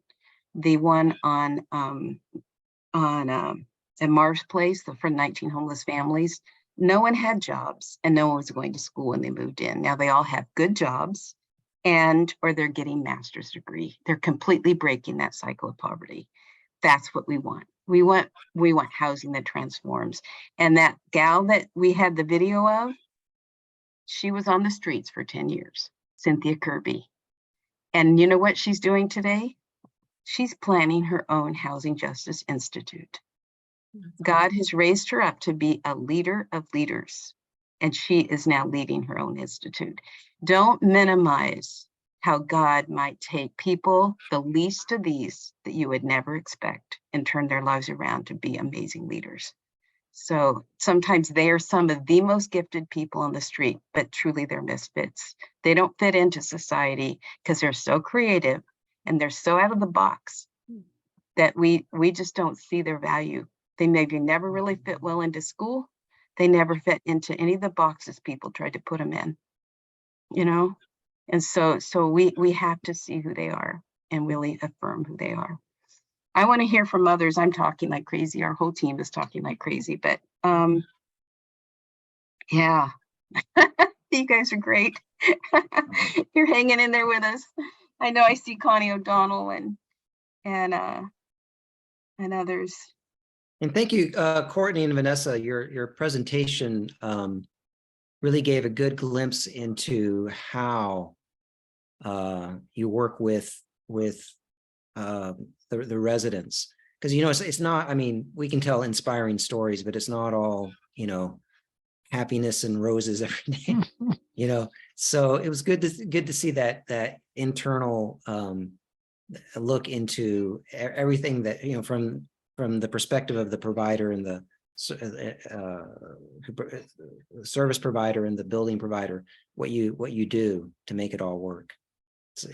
the one on at Mars Place, for 19 homeless families, no one had jobs and no one was going to school when they moved in. Now they all have good jobs or they're getting master's degree. They're completely breaking that cycle of poverty. That's what we want. We want housing that transforms. And that gal that we had the video of, she was on the streets for 10 years, Cynthia Kirby. And you know what she's doing today? She's planning her own Housing Justice Institute. God has raised her up to be a leader of leaders, and she is now leading her own institute. Don't minimize how God might take people, the least of these that you would never expect, and turn their lives around to be amazing leaders. So sometimes they are some of the most gifted people on the street, but truly they're misfits. They don't fit into society because they're so creative and they're so out of the box that we just don't see their value. They maybe never really fit well into school. They never fit into any of the boxes people tried to put them in, you know? And so we have to see who they are and really affirm who they are. I want to hear from others. I'm talking like crazy. Our whole team is talking like crazy, but yeah, you guys are great. You're hanging in there with us. I know I see Connie O'Donnell and others. And thank you, Courtney and Vanessa. Your presentation really gave a good glimpse into how you work with the residents, because it's not, I mean, we can tell inspiring stories, but it's not all happiness and roses every day. So it was good to see that internal look into everything that from the perspective of the provider and the service provider and the building provider, what you do to make it all work.